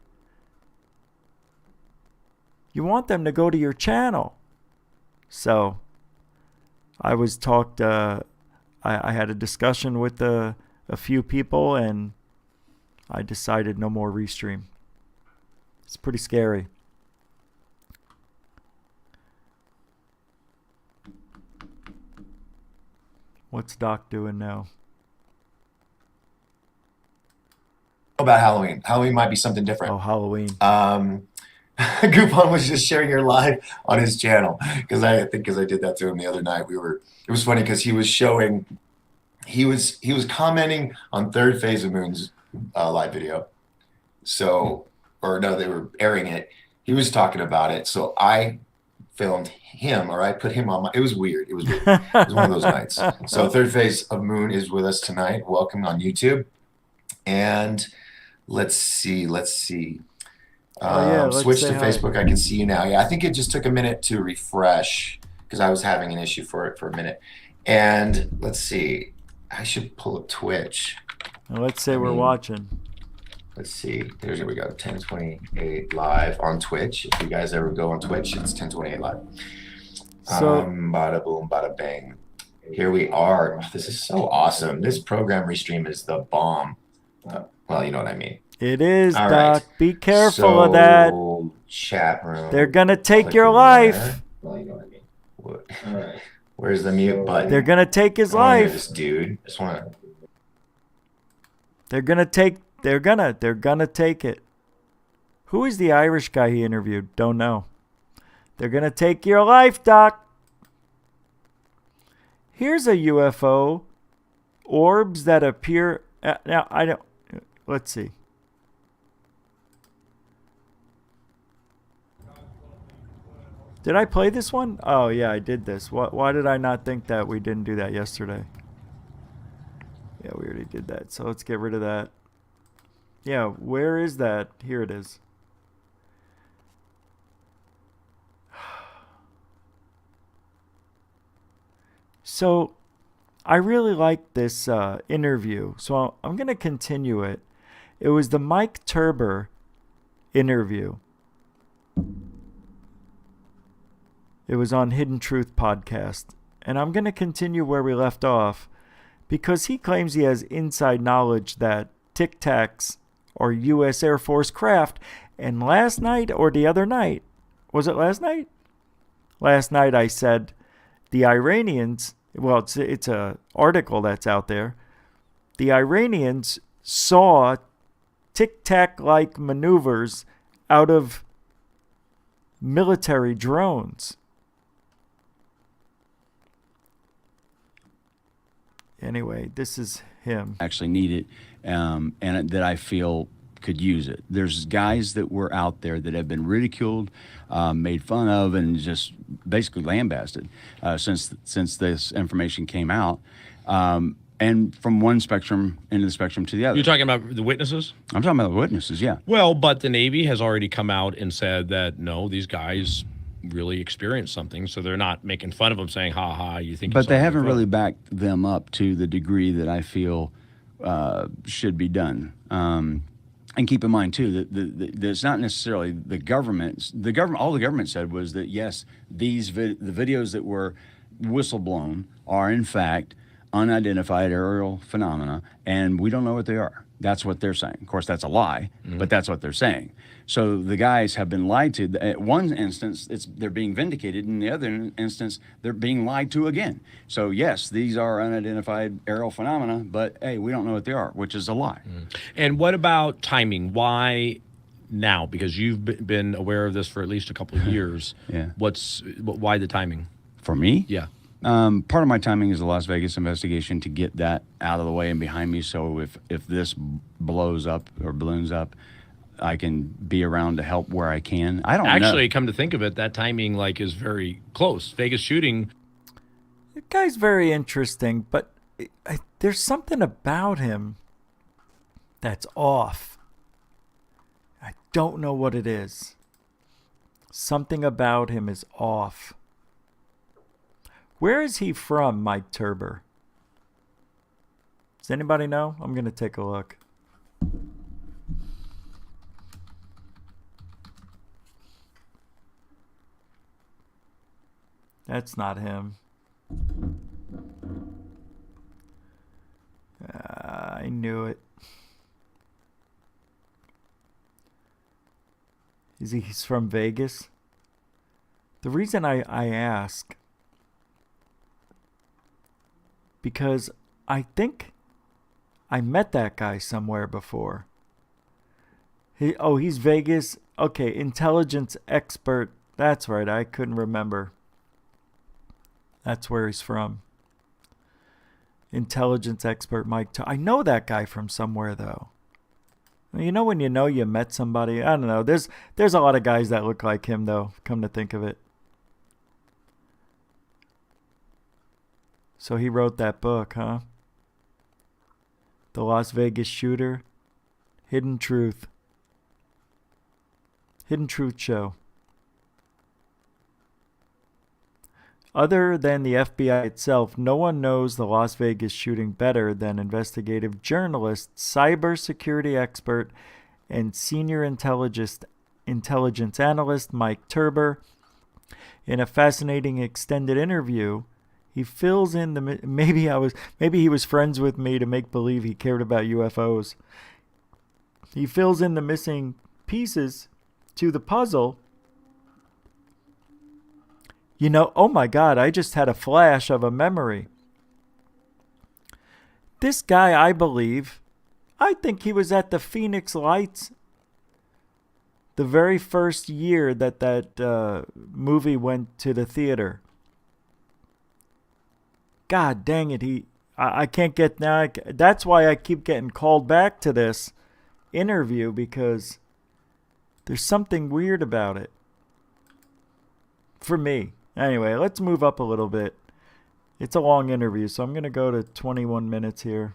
You want them to go to your channel. So I had a discussion with a few people, and I decided no more Restream. It's pretty scary. What's Doc doing now? About Halloween. Halloween might be something different. Oh, Halloween. Goupon was just sharing your live on his channel because I did that to him the other night. It was funny because he was commenting on Third Phase of Moon's live video. So, or no, they were airing it. He was talking about it. So I filmed him, or I put him on it was weird. It was weird. It was one of those nights. So Third Phase of Moon is with us tonight. Welcome on YouTube. And let's see. Switch to Facebook. I can see you now. Yeah, I think it just took a minute to refresh because I was having an issue for it for a minute. And let's see. I should pull up Twitch. Well, let's say we're watching. Let's see. Here we go. 1028 live on Twitch. If you guys ever go on Twitch, it's 1028 live. So, bada boom, bada bang. Here we are. Oh, this is so awesome. This program restream is the bomb. Well, you know what I mean. It is, All Doc. right. Be careful of that. Chat room. They're going to take your life. Well, you know what I mean. What? All right. Where's the mute button? They're going to take his life. This dude. Just want to. They're going to take it. Who is the Irish guy he interviewed? Don't know. They're going to take your life, Doc. Here's a UFO. Orbs that appear. Now, I don't. Let's see. Did I play this one? Oh, yeah, I did this. Why did I not think that we didn't do that yesterday? Yeah, we already did that. So let's get rid of that. Yeah, where is that? Here it is. So I really like this interview. So I'm going to continue it. It was the Mike Turber interview. It was on Hidden Truth podcast. And I'm going to continue where we left off because he claims he has inside knowledge that Tic Tacs are U.S. Air Force craft. And last night or the other night, was it last night? Last night I said the Iranians, well, it's a article that's out there. The Iranians saw Tic Tac-like maneuvers out of military drones. Anyway, this is him. Actually need it, and that I feel could use it. There's guys that were out there that have been ridiculed, made fun of, and just basically lambasted since this information came out. And from one spectrum into the spectrum to the other. You're talking about the witnesses? I'm talking about the witnesses, yeah. Well, but the Navy has already come out and said that, no, these guys really experienced something, so they're not making fun of them saying, ha ha, you think. But they haven't really backed them up to the degree that I feel should be done. And keep in mind, too, that it's not necessarily the government. All the government said was that, yes, the videos that were whistleblown are, in fact, unidentified aerial phenomena, and we don't know what they are. That's what they're saying. Of course, that's a lie, but that's what they're saying. So the guys have been lied to. At one instance, they're being vindicated. In the other instance, they're being lied to again. So yes, these are unidentified aerial phenomena, but hey, we don't know what they are, which is a lie. And what about timing? Why now? Because you've been aware of this for at least a couple of years. Yeah. Why the timing? For me? Yeah. Part of my timing is the Las Vegas investigation to get that out of the way and behind me. So if this blows up or balloons up, I can be around to help where I can. I don't actually come to think of it, that timing is very close. Vegas shooting. The guy's very interesting, but there's something about him that's off. I don't know what it is. Something about him is off. Where is he from, Mike Turber? Does anybody know? I'm going to take a look. That's not him. I knew it. He's from Vegas? The reason I ask, because I think I met that guy somewhere before. He's Vegas. Okay, intelligence expert. That's right. I couldn't remember. That's where he's from. Intelligence expert Mike. I know that guy from somewhere though. You know when you know you met somebody? I don't know. There's a lot of guys that look like him though, come to think of it. So he wrote that book, huh? The Las Vegas Shooter. Hidden Truth. Hidden Truth Show. Other than the FBI itself, no one knows the Las Vegas shooting better than investigative journalist, cybersecurity expert, and senior intelligence analyst Mike Turber. In a fascinating extended interview, he fills in the maybe he was friends with me to make believe he cared about UFOs. He fills in the missing pieces to the puzzle. You know, oh my God, I just had a flash of a memory. This guy, I think he was at the Phoenix Lights the very first year that movie went to the theater. God dang it, I can't get now. That's why I keep getting called back to this interview, because there's something weird about it. For me. Anyway, let's move up a little bit. It's a long interview, so I'm going to go to 21 minutes here.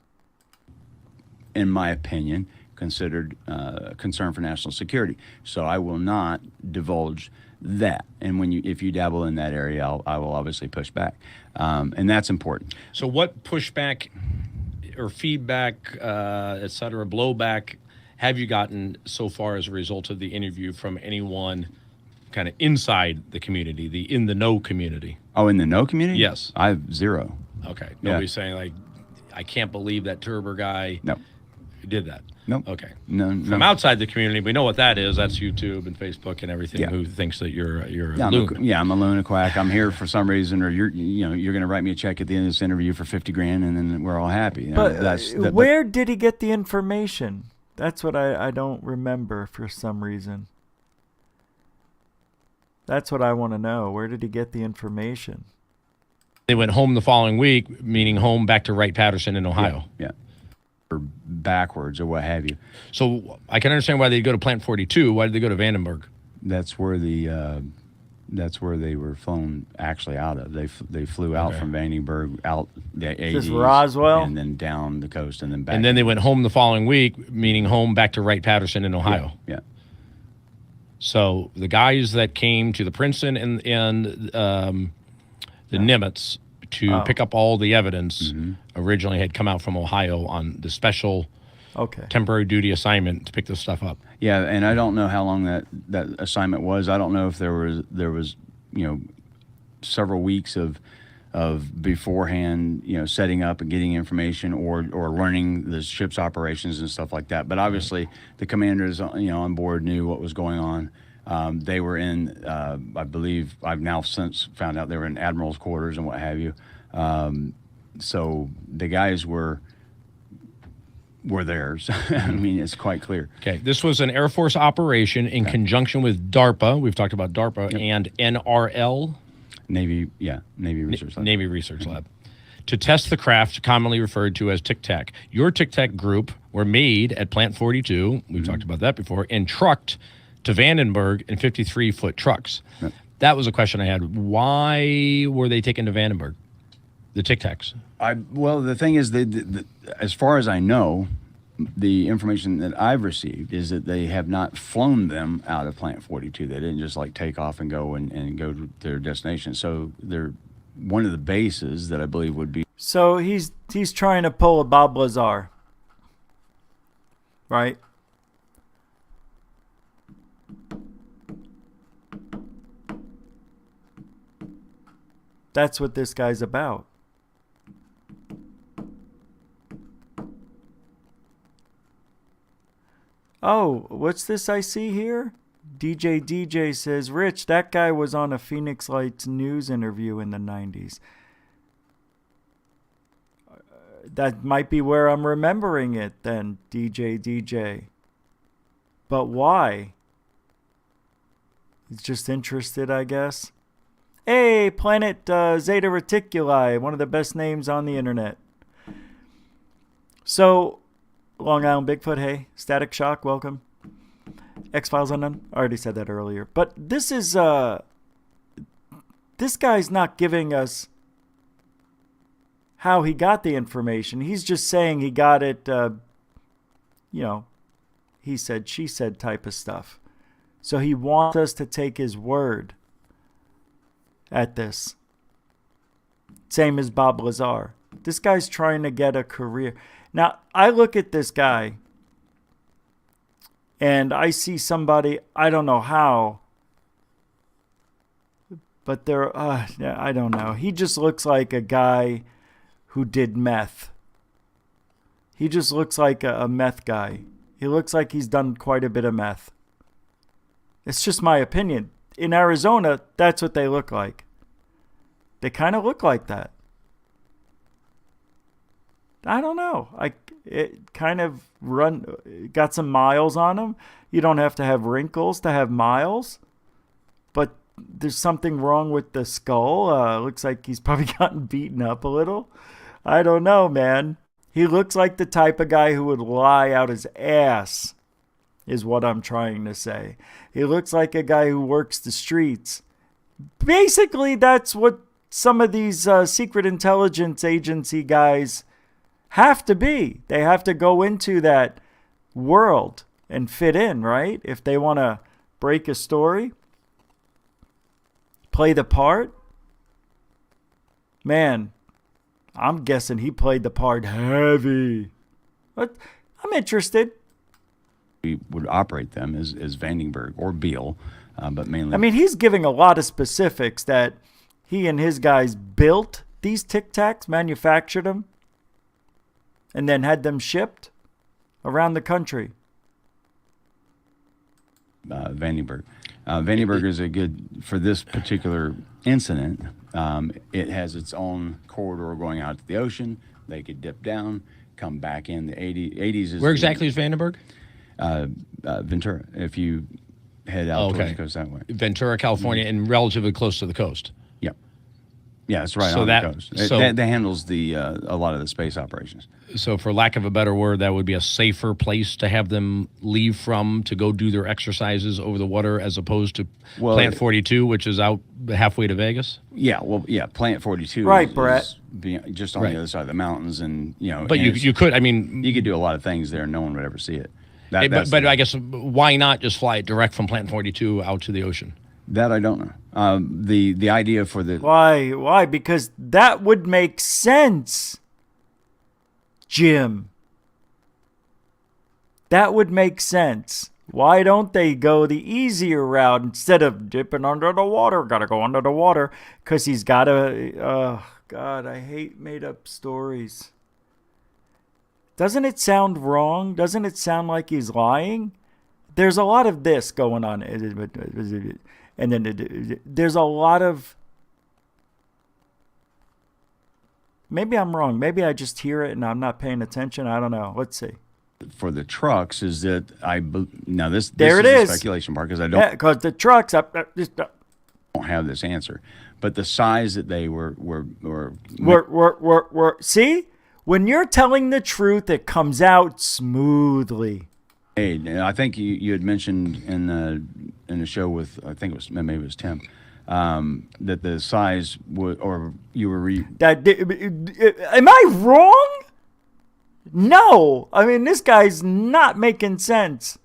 In my opinion, considered concern for national security. So I will not divulge that. And if you dabble in that area, I will obviously push back. And that's important. So what pushback or feedback, et cetera, blowback have you gotten so far as a result of the interview from anyone kind of inside the community, the in the know community? Oh, in the know community? Yes. I have zero. Okay. Nobody's saying like, I can't believe that Turber guy did that. Nope. Okay. No. From outside the community, we know what that is. That's YouTube and Facebook and everything. Who thinks that you're a loon. I'm a loon quack. I'm here for some reason, or you're going to write me a check at the end of this interview for $50,000, and then we're all happy. But where did he get the information? That's what I don't remember for some reason. That's what I want to know. Where did he get the information? They went home the following week, meaning home back to Wright-Patterson in Ohio. Yeah. Or backwards or what have you. So I can understand why they go to Plant 42. Why did they go to Vandenberg? That's where they were flown actually out of. They flew out from Vandenberg out the 80s. Just Roswell? And then down the coast and then back. And then they went home the following week, meaning home back to Wright-Patterson in Ohio. Yeah. So the guys that came to the Princeton and the Nimitz to pick up all the evidence originally had come out from Ohio on the special temporary duty assignment to pick this stuff up. Yeah, and I don't know how long that assignment was. I don't know if there was several weeks of beforehand, setting up and getting information or learning the ship's operations and stuff like that. But obviously, the commanders, on board knew what was going on. They were in, I believe, I've now since found out they were in admiral's quarters and what have you. So the guys were theirs. I mean, it's quite clear. Okay, this was an Air Force operation in conjunction with DARPA. We've talked about DARPA and NRL. Navy Research Lab. Navy Research Lab. To test the craft commonly referred to as Tic Tac. Your Tic Tac group were made at Plant 42, we've talked about that before, and trucked to Vandenberg in 53-foot trucks. Yep. That was a question I had. Why were they taken to Vandenberg, the Tic Tacs? Well, the thing is, as far as I know, the information that I've received is that they have not flown them out of Plant 42. They didn't just take off and go and go to their destination. So they're one of the bases that I believe would be. So he's trying to pull a Bob Lazar, right? That's what this guy's about. Oh, what's this I see here? DJ says, Rich, that guy was on a Phoenix Lights news interview in the 90s. that might be where I'm remembering it then, DJ. But why? He's just interested, I guess. Hey, Planet Zeta Reticuli, one of the best names on the internet. So, Long Island Bigfoot, hey. Static Shock, welcome. X-Files Unknown, I already said that earlier. But this is, this guy's not giving us how he got the information. He's just saying he got it, he said, she said type of stuff. So he wants us to take his word at this. Same as Bob Lazar. This guy's trying to get a career. Now, I look at this guy and I see somebody, I don't know how, but I don't know. He just looks like a guy who did meth. He just looks like a meth guy. He looks like he's done quite a bit of meth. It's just my opinion. In Arizona, that's what they look like. They kind of look like that. I don't know. It kind of got some miles on them. You don't have to have wrinkles to have miles. But there's something wrong with the skull. Looks like he's probably gotten beaten up a little. I don't know, man. He looks like the type of guy who would lie out his ass, is what I'm trying to say. He looks like a guy who works the streets. Basically, that's what some of these secret intelligence agency guys have to be. They have to go into that world and fit in, right? If they want to break a story, play the part. Man, I'm guessing he played the part heavy. But I'm interested. We would operate them as Vandenberg or Beale, but mainly. I mean, he's giving a lot of specifics that he and his guys built these Tic Tacs, manufactured them, and then had them shipped around the country. Vandenberg. Vandenberg is a good, for this particular incident, it has its own corridor going out to the ocean. They could dip down, come back in. The 80s is... Where exactly is Vandenberg? Ventura, if you head out towards the coast that way. Ventura, California, and relatively close to the coast. Yep. Yeah, it's right So on that- the coast. so- That handles a lot of the space operations. So for lack of a better word, that would be a safer place to have them leave from to go do their exercises over the water as opposed to Plant 42, which is out halfway to Vegas? Yeah, well, yeah, Plant 42 Right, is Brett. Just on the other side of the mountains, and But you could, I mean... You could do a lot of things there, no one would ever see it. But I guess, why not just fly it direct from Plant 42 out to the ocean? That I don't know. The idea for the... Why? Because that would make sense, Jim. That would make sense. Why don't they go the easier route instead of dipping under the water? Gotta go under the water because he's gotta... Oh, God, I hate made-up stories. Doesn't it sound wrong? Doesn't it sound like he's lying? There's a lot of this going on. And then there's a lot of... Maybe I'm wrong. Maybe I just hear it and I'm not paying attention. I don't know. Let's see. For the trucks is that now this There it is is. the speculation part because I Because the trucks... don't have this answer. But the size that they were See? When you're telling the truth, it comes out smoothly. Hey, I think you had mentioned in the show with, I think it was, maybe it was Tim, that the size would, or you were am I wrong? No. I mean, this guy's not making sense.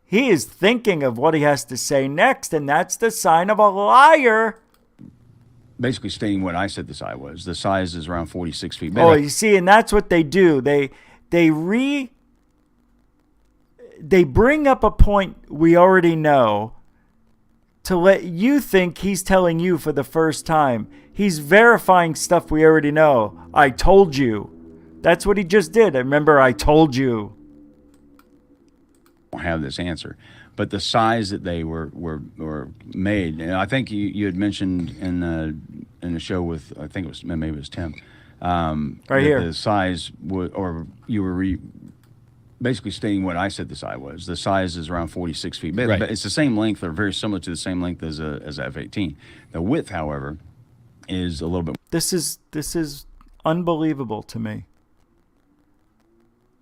He is thinking of what he has to say next, and that's the sign of a liar. basically stating what I said the size was. The size is around 46 feet. Oh, you see, and that's what they do. They bring up a point we already know to let you think he's telling you for the first time. He's verifying stuff we already know. I told you. That's what he just did. Remember, I told you. I don't have this answer. But the size that they were made, and I think you had mentioned in the show with, I think it was, maybe it was Tim, Right here. The size or you were basically stating what I said the size was. The size is around 46 feet. But, Right. but it's the same length, or very similar to the same length as a F-18. The width, however, is a little bit. This is unbelievable to me.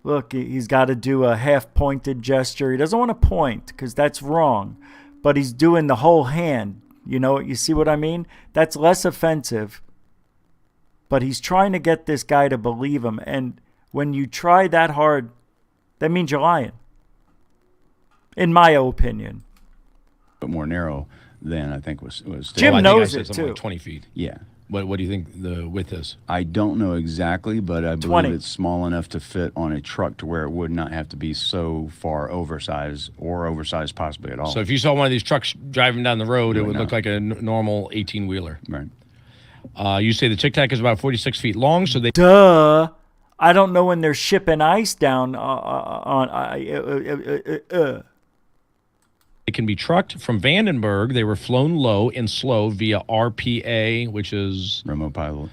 Look, he's got to do a half-pointed gesture. He doesn't want to point because that's wrong, but he's doing the whole hand. You see what I mean? That's less offensive, but he's trying to get this guy to believe him. And when you try that hard, that means you're lying, in my opinion. But more narrow than I think was. Jim knows it too. Like 20 feet. Yeah. What do you think the width is? I don't know exactly, but I 20. believe it's small enough to fit on a truck to where it would not have to be so far oversized or oversized possibly at all. So if you saw one of these trucks driving down the road, it would not. look like a normal 18-wheeler. Right. You say the Tic Tac is about 46 feet long, so they... Duh. I don't know when they're shipping ice down It can be trucked from Vandenberg. They were flown low and slow via RPA, which is remote pilot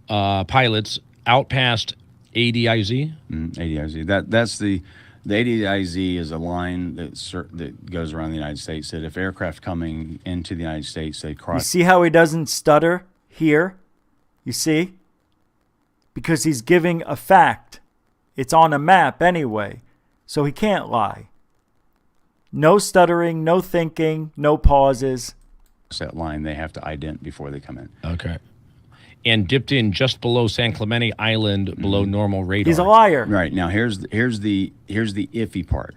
pilots out past ADIZ. ADIZ. That's the ADIZ is a line that goes around the United States. That if aircraft coming into the United States, they cross. You see how he doesn't stutter here? You see? Because he's giving a fact. It's on a map anyway, so he can't lie. No stuttering, no thinking, no pauses. That line they have to ident before they come in. Okay. And dipped in just below San Clemente Island, below normal radar. He's a liar. Right. Now here's the iffy part.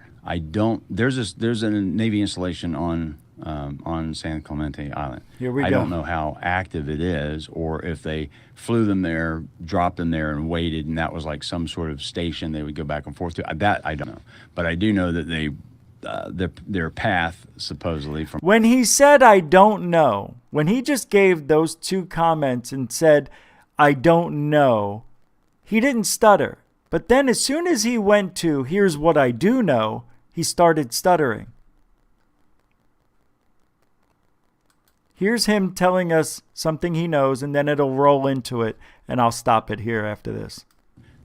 There's a Navy installation on San Clemente Island. Here we go. I don't know how active it is, or if they flew them there, dropped them there, and waited, and that was like some sort of station they would go back and forth to. That I don't know, but I do know that they. Their path supposedly from when he said I don't know, when he just gave those two comments and said I don't know, he didn't stutter. But then as soon as he went to here's what I do know, he started stuttering. Here's him telling us something he knows, and then it'll roll into it, and I'll stop it here after this.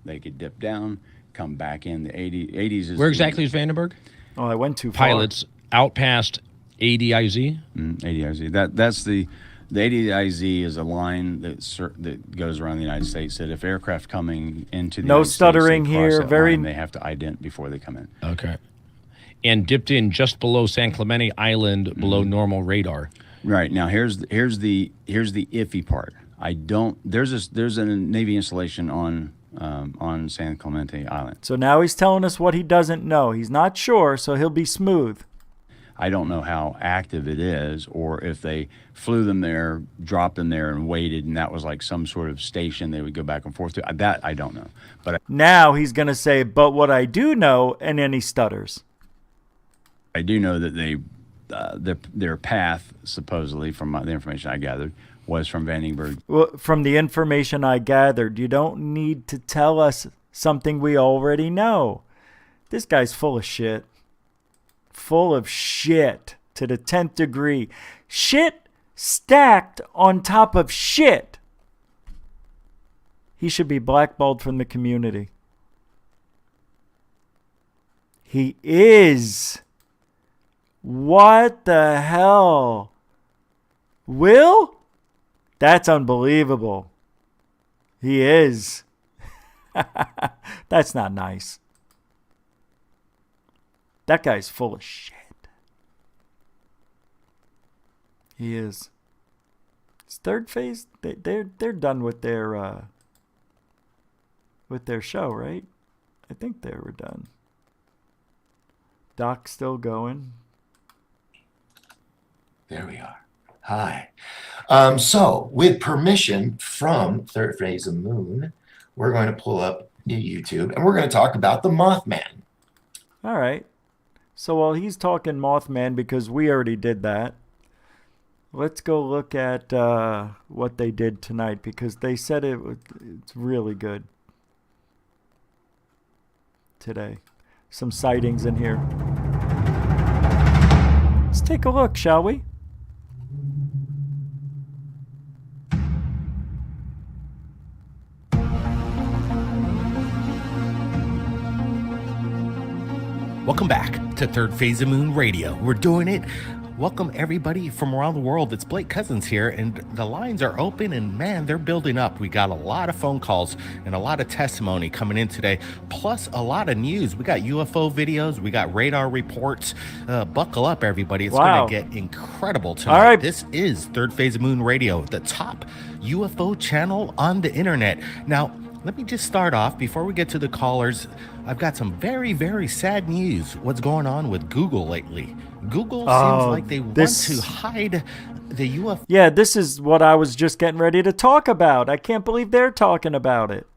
They could dip down, come back in. The 80s is... Where exactly is Vandenberg? Oh, I went too far. Pilots out past ADIZ. ADIZ. That's the ADIZ is a line that goes around the United States. That if aircraft coming into the no United stuttering States, they cross here. that Very. line, they have to ident before they come in. Okay. And dipped in just below San Clemente Island, below normal radar. Right. Now here's the iffy part. There's a Navy installation on San Clemente Island. So now he's telling us what he doesn't know. He's not sure, so he'll be smooth. I don't know how active it is, or if they flew them there, dropped them there, and waited, and that was like some sort of station they would go back and forth to. That I don't know. But now he's going to say, but what I do know, and then he stutters. I do know that their path, supposedly, from the information I gathered, was from Vandenberg. Well, from the information I gathered, you don't need to tell us something we already know. This guy's full of shit. Full of shit to the 10th degree. Shit stacked on top of shit. He should be blackballed from the community. He is. What the hell? Will? That's unbelievable. He is. That's not nice. That guy's full of shit. He is. It's third phase. They're done with their show, right? I think they were done. Doc's still going. There we are. Hi. So, with permission from Third Phase of Moon, we're going to pull up YouTube and we're going to talk about the Mothman. All right. So while he's talking Mothman, because we already did that, let's go look at what they did tonight, because they said it's really good today. Some sightings in here. Let's take a look, shall we? Welcome back to Third Phase of Moon Radio. We're doing it. Welcome everybody from around the world. It's Blake Cousins here, and the lines are open, and man, they're building up. We got a lot of phone calls and a lot of testimony coming in today, plus a lot of news. We got UFO videos, we got radar reports. Buckle up, everybody. It's going to get incredible tonight. All right. This is Third Phase of Moon Radio, the top UFO channel on the internet. Now, let me just start off before we get to the callers. I've got some very, very sad news. What's going on with Google lately? Google seems like they want to hide the UFO. Yeah, this is what I was just getting ready to talk about. I can't believe they're talking about it.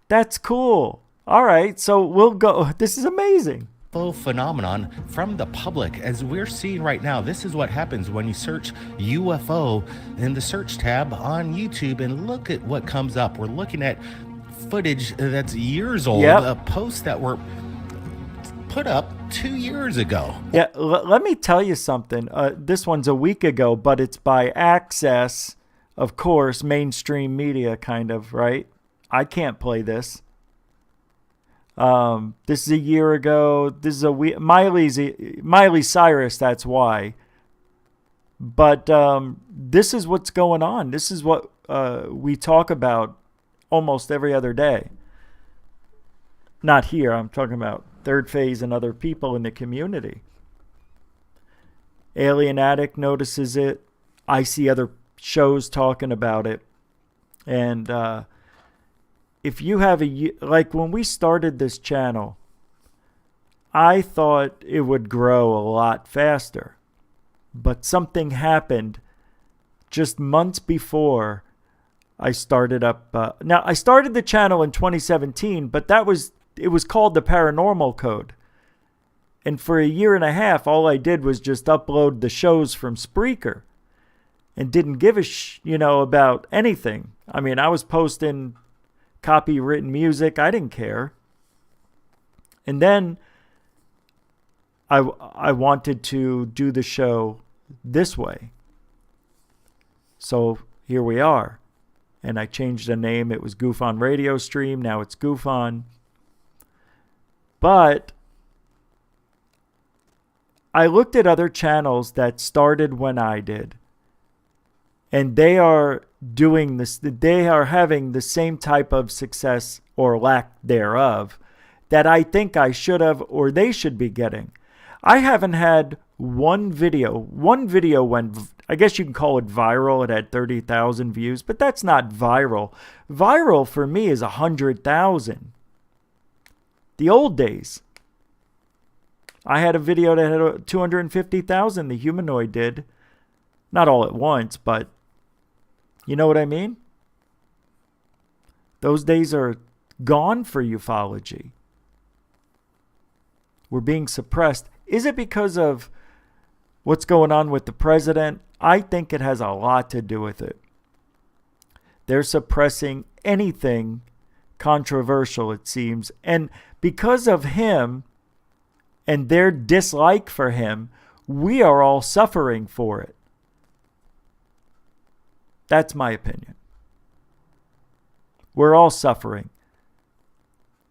That's cool. All right, so we'll go. This is amazing. Phenomenon from the public, as we're seeing right now. This is what happens when you search UFO in the search tab on YouTube, and look at what comes up. We're looking at footage that's years old, posts that were put up 2 years ago. Yeah, let me tell you something. This one's a week ago, but it's by Access, of course, mainstream media kind of, right? I can't play this. This is a year ago. This is Miley Cyrus, that's why. But this is what's going on. This is what we talk about almost every other day. Not here. I'm talking about Third Phase and other people in the community. Alien Addict notices it. I see other shows talking about it. And if you have like when we started this channel, I thought it would grow a lot faster. But something happened just months before I started up. Now, I started the channel in 2017, but it was called the Paranormal Code. And for a year and a half, all I did was just upload the shows from Spreaker and didn't give a about anything. I mean, I was posting copywritten music. I didn't care. And then I wanted to do the show this way. So here we are. And I changed the name. It was Goof On Radio Stream. Now it's Goof On. But I looked at other channels that started when I did. And they are doing this. They are having the same type of success or lack thereof that I think I should have or they should be getting. I haven't had one video. One video went, I guess you can call it viral. It had 30,000 views, but that's not viral. Viral for me is 100,000. The old days. I had a video that had 250,000, the humanoid did. Not all at once, but you know what I mean? Those days are gone for ufology. We're being suppressed. Is it because of what's going on with the president? I think it has a lot to do with it. They're suppressing anything controversial, it seems. And because of him and their dislike for him, we are all suffering for it. That's my opinion. We're all suffering.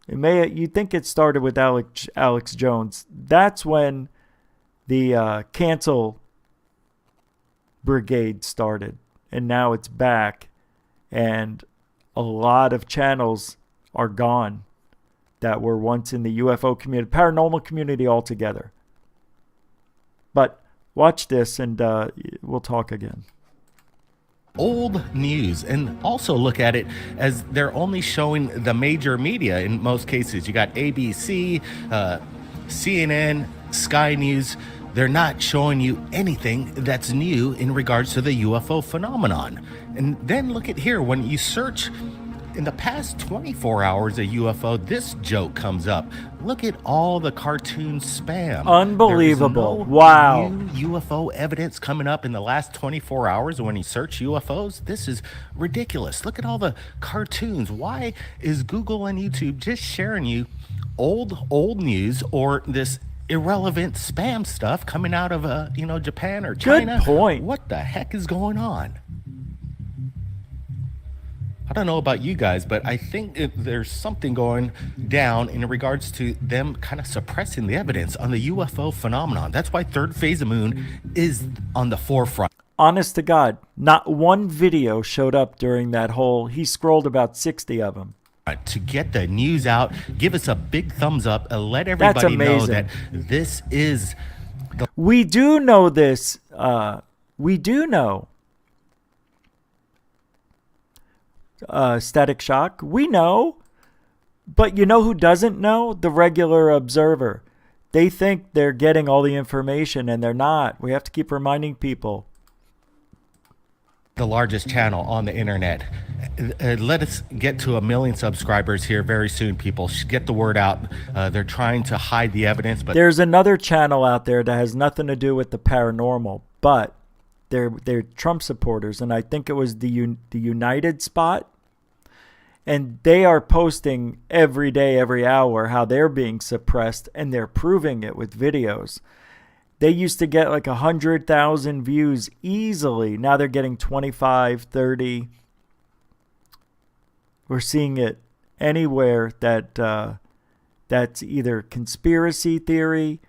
You think it started with Alex Jones. That's when the cancel brigade started. And now it's back. And a lot of channels are gone that were once in the UFO community, paranormal community altogether. But watch this and we'll talk again. Old news, and also look at it as they're only showing the major media in most cases. You got ABC, CNN, Sky News. They're not showing you anything that's new in regards to the UFO phenomenon. And then look at here, when you search in the past 24 hours a UFO, this joke comes up. Look at all the cartoon spam. Unbelievable. No wow. New UFO evidence coming up in the last 24 hours when you search UFOs. This is ridiculous. Look at all the cartoons. Why is Google and YouTube just sharing you old news or this irrelevant spam stuff coming out of Japan or China? Good point. What the heck is going on? don't know about you guys, but I think there's something going down in regards to them kind of suppressing the evidence on the UFO phenomenon. That's why Third Phase of Moon is on the forefront. Honest to God, not one video showed up during that whole, he scrolled about 60 of them. To get the news out, give us a big thumbs up, and let everybody know that this is the... We do know this. We do know. Static Shock, we know. But you know who doesn't know? The regular observer. They think they're getting all the information, and they're not. We have to keep reminding people. The largest channel on the internet. Let us get to 1 million subscribers here very soon, people. Get the word out. They're trying to hide the evidence, but there's another channel out there that has nothing to do with the paranormal, but they're Trump supporters, and I think it was the United Spot, and they are posting every day, every hour, how they're being suppressed, and they're proving it with videos. They used to get like 100,000 views easily. Now they're getting 25, 30. We're seeing it anywhere that that's either conspiracy theory,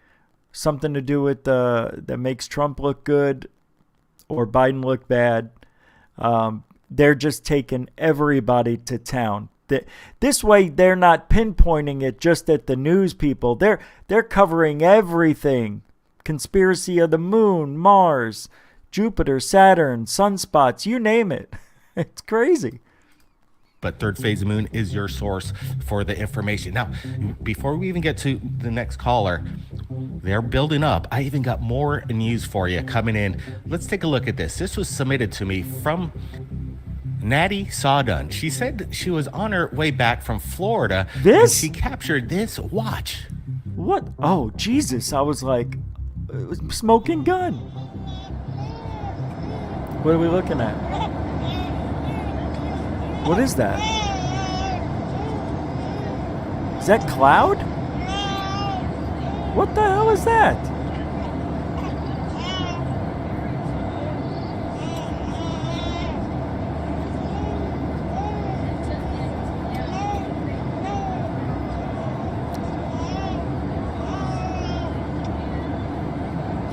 something to do with that makes Trump look good, or Biden look bad. They're just taking everybody to town. This way, they're not pinpointing it just at the news people. They're covering everything. Conspiracy of the moon, Mars, Jupiter, Saturn, sunspots, you name it. It's crazy. But Third Phase of Moon is your source for the information. Now, before we even get to the next caller, they're building up. I even got more news for you coming in. Let's take a look at this. This was submitted to me from Natty Sawdun. She said she was on her way back from Florida. This? And she captured this. Watch. What? Oh, Jesus. I was like, smoking gun. What are we looking at? What is that? Is that cloud? What the hell is that?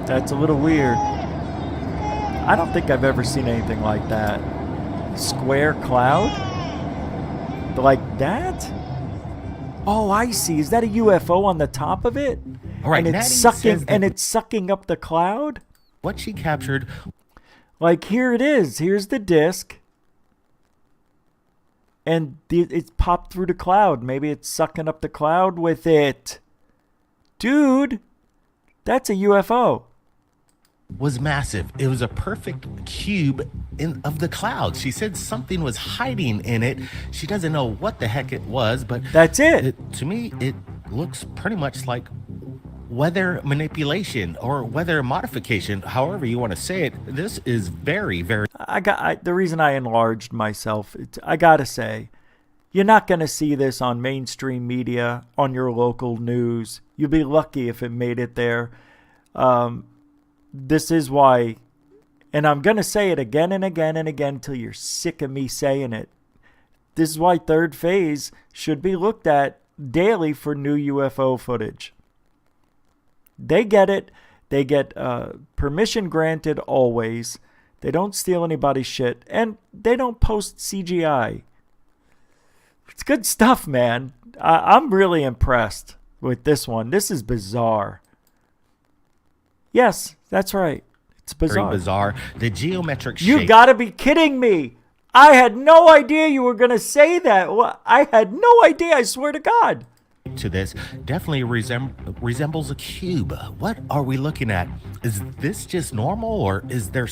That's a little weird. I don't think I've ever seen anything like that. Square cloud? Like that? Oh, I see. Is that a UFO on the top of it? All right, and it's sucking up the cloud? What she captured. Like, here it is. Here's the disc. And it's popped through the cloud. Maybe it's sucking up the cloud with it. Dude, that's a UFO. Was massive. It was a perfect cube of the clouds. She said something was hiding in it. She doesn't know what the heck it was, but that's it. To me, it looks pretty much like weather manipulation or weather modification, however you want to say it. This is very, very... The reason I enlarged myself, I gotta say, you're not gonna see this on mainstream media, on your local news. You'd be lucky if it made it there. This is why, and I'm going to say it again and again and again till you're sick of me saying it. This is why Third Phase should be looked at daily for new UFO footage. They get it. They get permission granted always. They don't steal anybody's shit, and they don't post CGI. It's good stuff, man. I'm really impressed with this one. This is bizarre. Yes, that's right. It's bizarre. Very bizarre. The geometric shape. You gotta be kidding me. I had no idea you were gonna say that. I had no idea, I swear to God. To this definitely resembles a cube. What are we looking at? Is this just normal, or is there...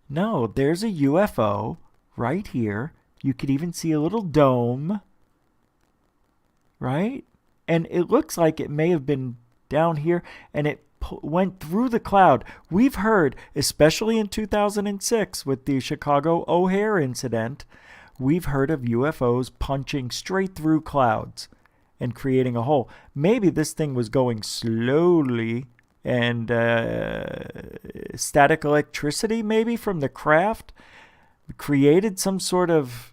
No, there's a UFO right here. You could even see a little dome. Right? And it looks like it may have been down here, and it went through the cloud. We've heard, especially in 2006 with the Chicago O'Hare incident, we've heard of UFOs punching straight through clouds and creating a hole. Maybe this thing was going slowly, and static electricity maybe from the craft created some sort of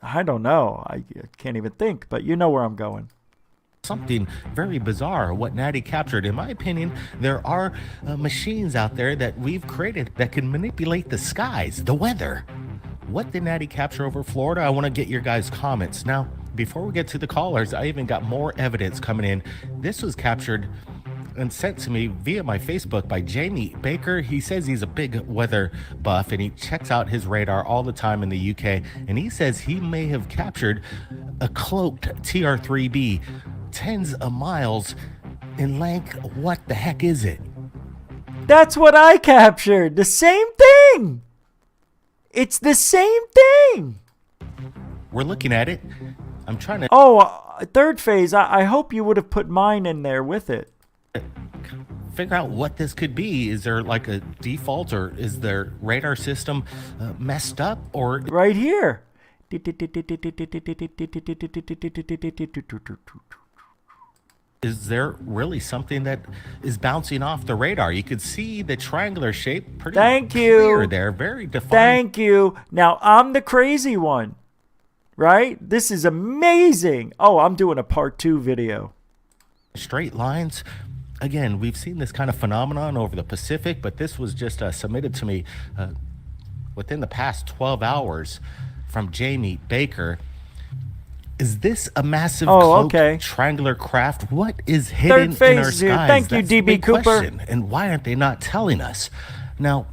I don't know. I can't even think, but you know where I'm going. Something very bizarre what Natty captured. In my opinion, there are machines out there that we've created that can manipulate the skies, the weather. What did Natty capture over Florida? I want to get your guys' comments. Now, before we get to the callers, I even got more evidence coming in. This was captured and sent to me via my Facebook by Jamie Baker. He says he's a big weather buff and he checks out his radar all the time in the UK. And he says he may have captured a cloaked TR-3B tens of miles in length. What the heck is it? That's what I captured. The same thing. It's the same thing. We're looking at it. I'm trying to... Oh, third phase. I hope you would have put mine in there with it. Figure out what this could be. Is there like a default, or is their radar system messed up? Or right here. Is there really something that is bouncing off the radar? You could see the triangular shape pretty clear there, very defined. Thank you. Now, I'm the crazy one, right? This is amazing. Oh, I'm doing a part 2 video. Straight lines. Again, we've seen this kind of phenomenon over the Pacific, but this was just submitted to me within the past 12 hours from Jamie Baker. Is this a massive cloaked triangular craft? What is hidden in our skies? Thank you, That's the DB big Cooper. question. And why aren't they not telling us? Now,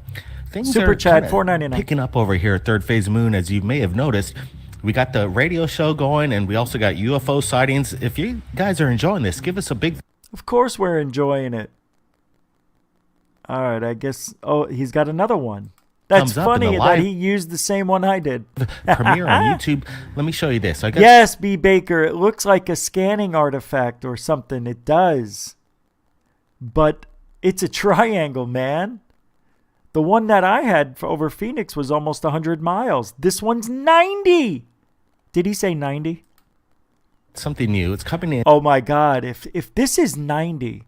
things Super are chat, kinda $4.99. picking up over here at Third Phase Moon, as you may have noticed. We got the radio show going, and we also got UFO sightings. If you guys are enjoying this, give us a big... Of course we're enjoying it. All right, I guess... Oh, he's got another one. That's funny that he used the same one I did. Premiere on YouTube. Let me show you this. Yes, B. Baker. It looks like a scanning artifact or something. It does. But it's a triangle, man. The one that I had for over Phoenix was almost 100 miles. This one's 90. Did he say 90? Something new. It's coming in. Oh, my God. If this is 90,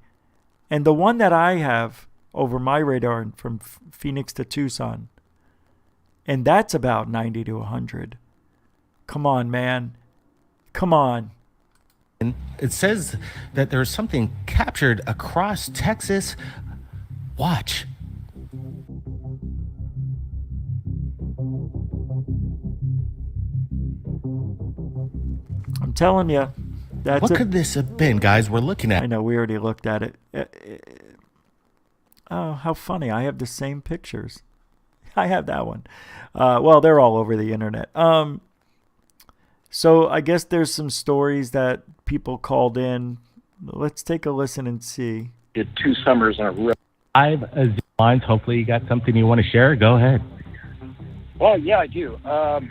and the one that I have over my radar from Phoenix to Tucson, and that's about 90 to 100. Come on, man. Come on. And it says that there's something captured across Texas. Watch. I'm telling you. What could this have been, guys? We're looking at. I know, we already looked at it. Oh, how funny. I have the same pictures. I have that one. Well, they're all over the internet. So I guess there's some stories that people called in. Let's take a listen and see. Did 2 summers in a row. 5 lines. Hopefully you got something you want to share. Go ahead. Well, yeah, I do. I've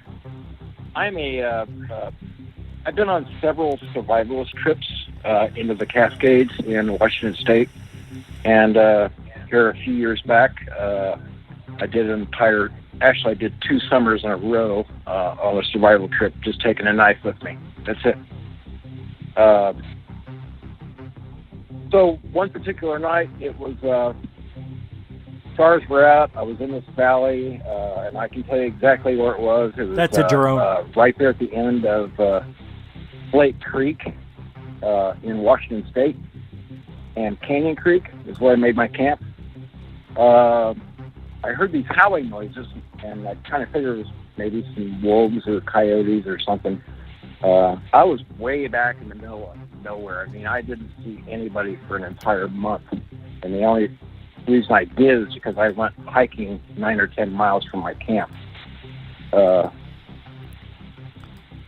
been on several survivalist trips into the Cascades in Washington State. And here a few years back, I did I did 2 summers in a row on a survival trip, just taking a knife with me. That's it. So one particular night, it was, stars were out. I was in this valley, and I can tell you exactly where it was. It was That's a drone. Right there at the end of Slate Creek in Washington State. And Canyon Creek is where I made my camp. I heard these howling noises, and I kind of figured it was maybe some wolves or coyotes or something. I was way back in the middle of nowhere. I mean, I didn't see anybody for an entire month. And the only reason I did is because I went hiking 9 or 10 miles from my camp.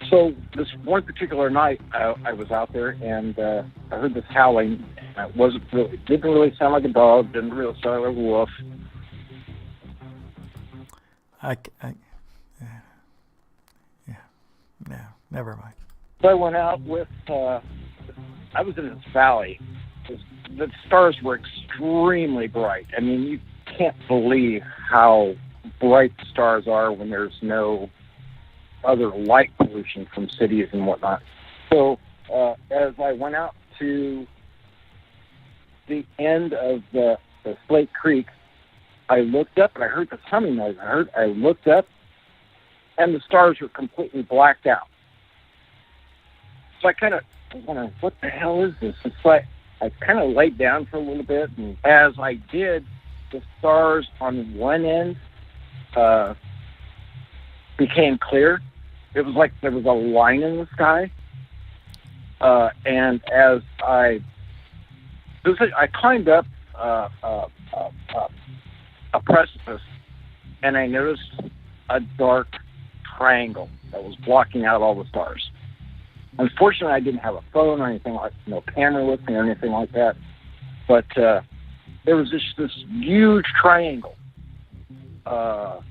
So this one particular night, I was out there, and I heard this howling. It didn't really sound like a dog, didn't really sound like a wolf. No, never mind. So I went out with, I was in this valley. The stars were extremely bright. I mean, you can't believe how bright the stars are when there's no other light pollution from cities and whatnot. So as I went out to the end of the Slate Creek, I looked up and I heard this humming noise. I looked up, and the stars were completely blacked out. So I kind of wondered, what the hell is this? It's like I kind of laid down for a little bit, and as I did, the stars on one end became clear. It was like there was a line in the sky. And as I climbed up a precipice, and I noticed a dark triangle that was blocking out all the stars. Unfortunately, I didn't have a phone or anything no camera with me or anything like that. But there was this huge triangle from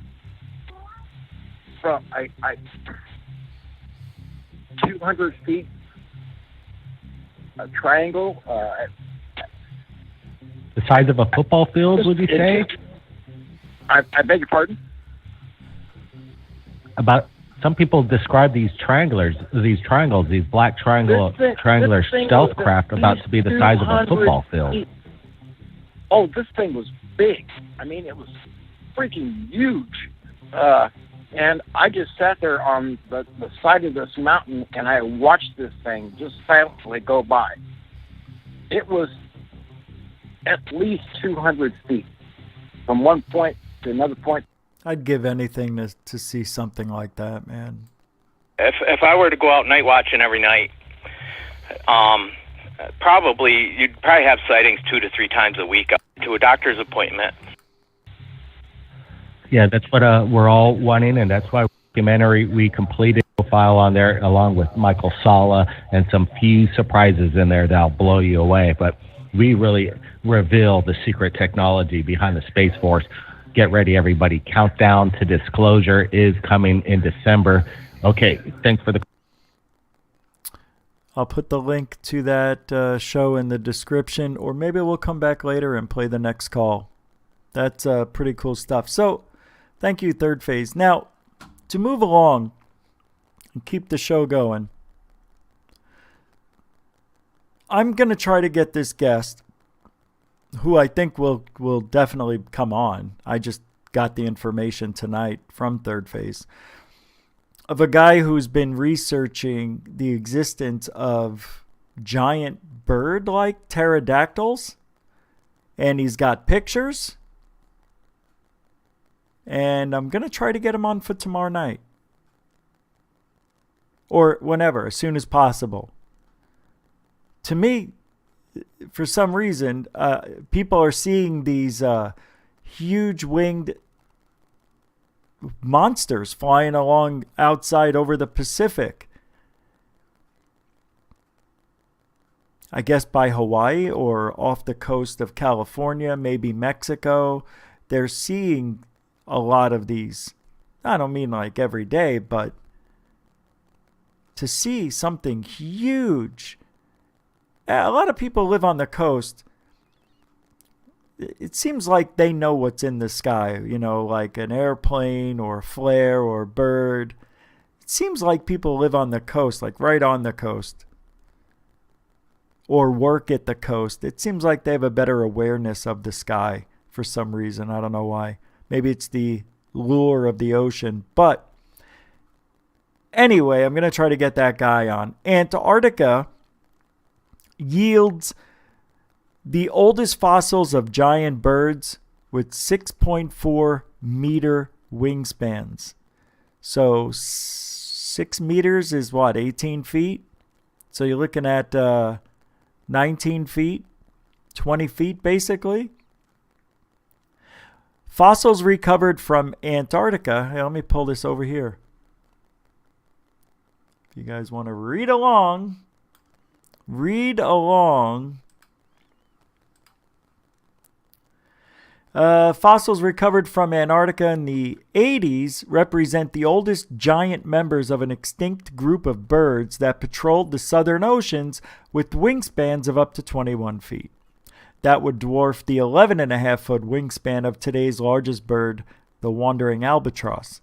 200 feet. A triangle. The size of a football field, would you say? I beg your pardon? About some people describe these triangles, these black triangular stealth craft about to be the size of a football field. Feet. Oh, this thing was big. I mean, it was freaking huge. And I just sat there on the side of this mountain, and I watched this thing just silently go by. It was at least 200 feet from one point to another point. I'd give anything to see something like that, man. If I were to go out night watching every night, you'd probably have sightings 2 to 3 times a week to a doctor's appointment. Yeah, that's what we're all wanting, and that's why documentary we completed a file on there along with Michael Sala and some few surprises in there that'll blow you away. But we really reveal the secret technology behind the Space Force. Get ready, everybody. Countdown to disclosure is coming in December. Okay, thanks for the... I'll put the link to that show in the description, or maybe we'll come back later and play the next call. That's pretty cool stuff. So, thank you, Third Phase. Now, to move along and keep the show going, I'm going to try to get this guest, who I think will definitely come on. I just got the information tonight from Third Phase, of a guy who's been researching the existence of giant bird-like pterodactyls, and he's got pictures. And I'm going to try to get him on for tomorrow night. Or whenever, as soon as possible. To me, for some reason, people are seeing these huge winged monsters flying along outside over the Pacific. I guess by Hawaii or off the coast of California, maybe Mexico. They're seeing a lot of these. I don't mean like every day, but to see something huge. A lot of people live on the coast. It seems like they know what's in the sky, like an airplane or a flare or a bird. It seems like people live on the coast, like right on the coast, or work at the coast. It seems like they have a better awareness of the sky for some reason. I don't know why. Maybe it's the lure of the ocean. But anyway, I'm going to try to get that guy on. Antarctica yields the oldest fossils of giant birds with 6.4 meter wingspans. So 6 meters is what, 18 feet? So you're looking at 19 feet, 20 feet basically. Fossils recovered from Antarctica. Hey, let me pull this over here. If you guys want to read along. Fossils recovered from Antarctica in the 80s represent the oldest giant members of an extinct group of birds that patrolled the southern oceans with wingspans of up to 21 feet. That would dwarf the 11.5-foot wingspan of today's largest bird, the wandering albatross.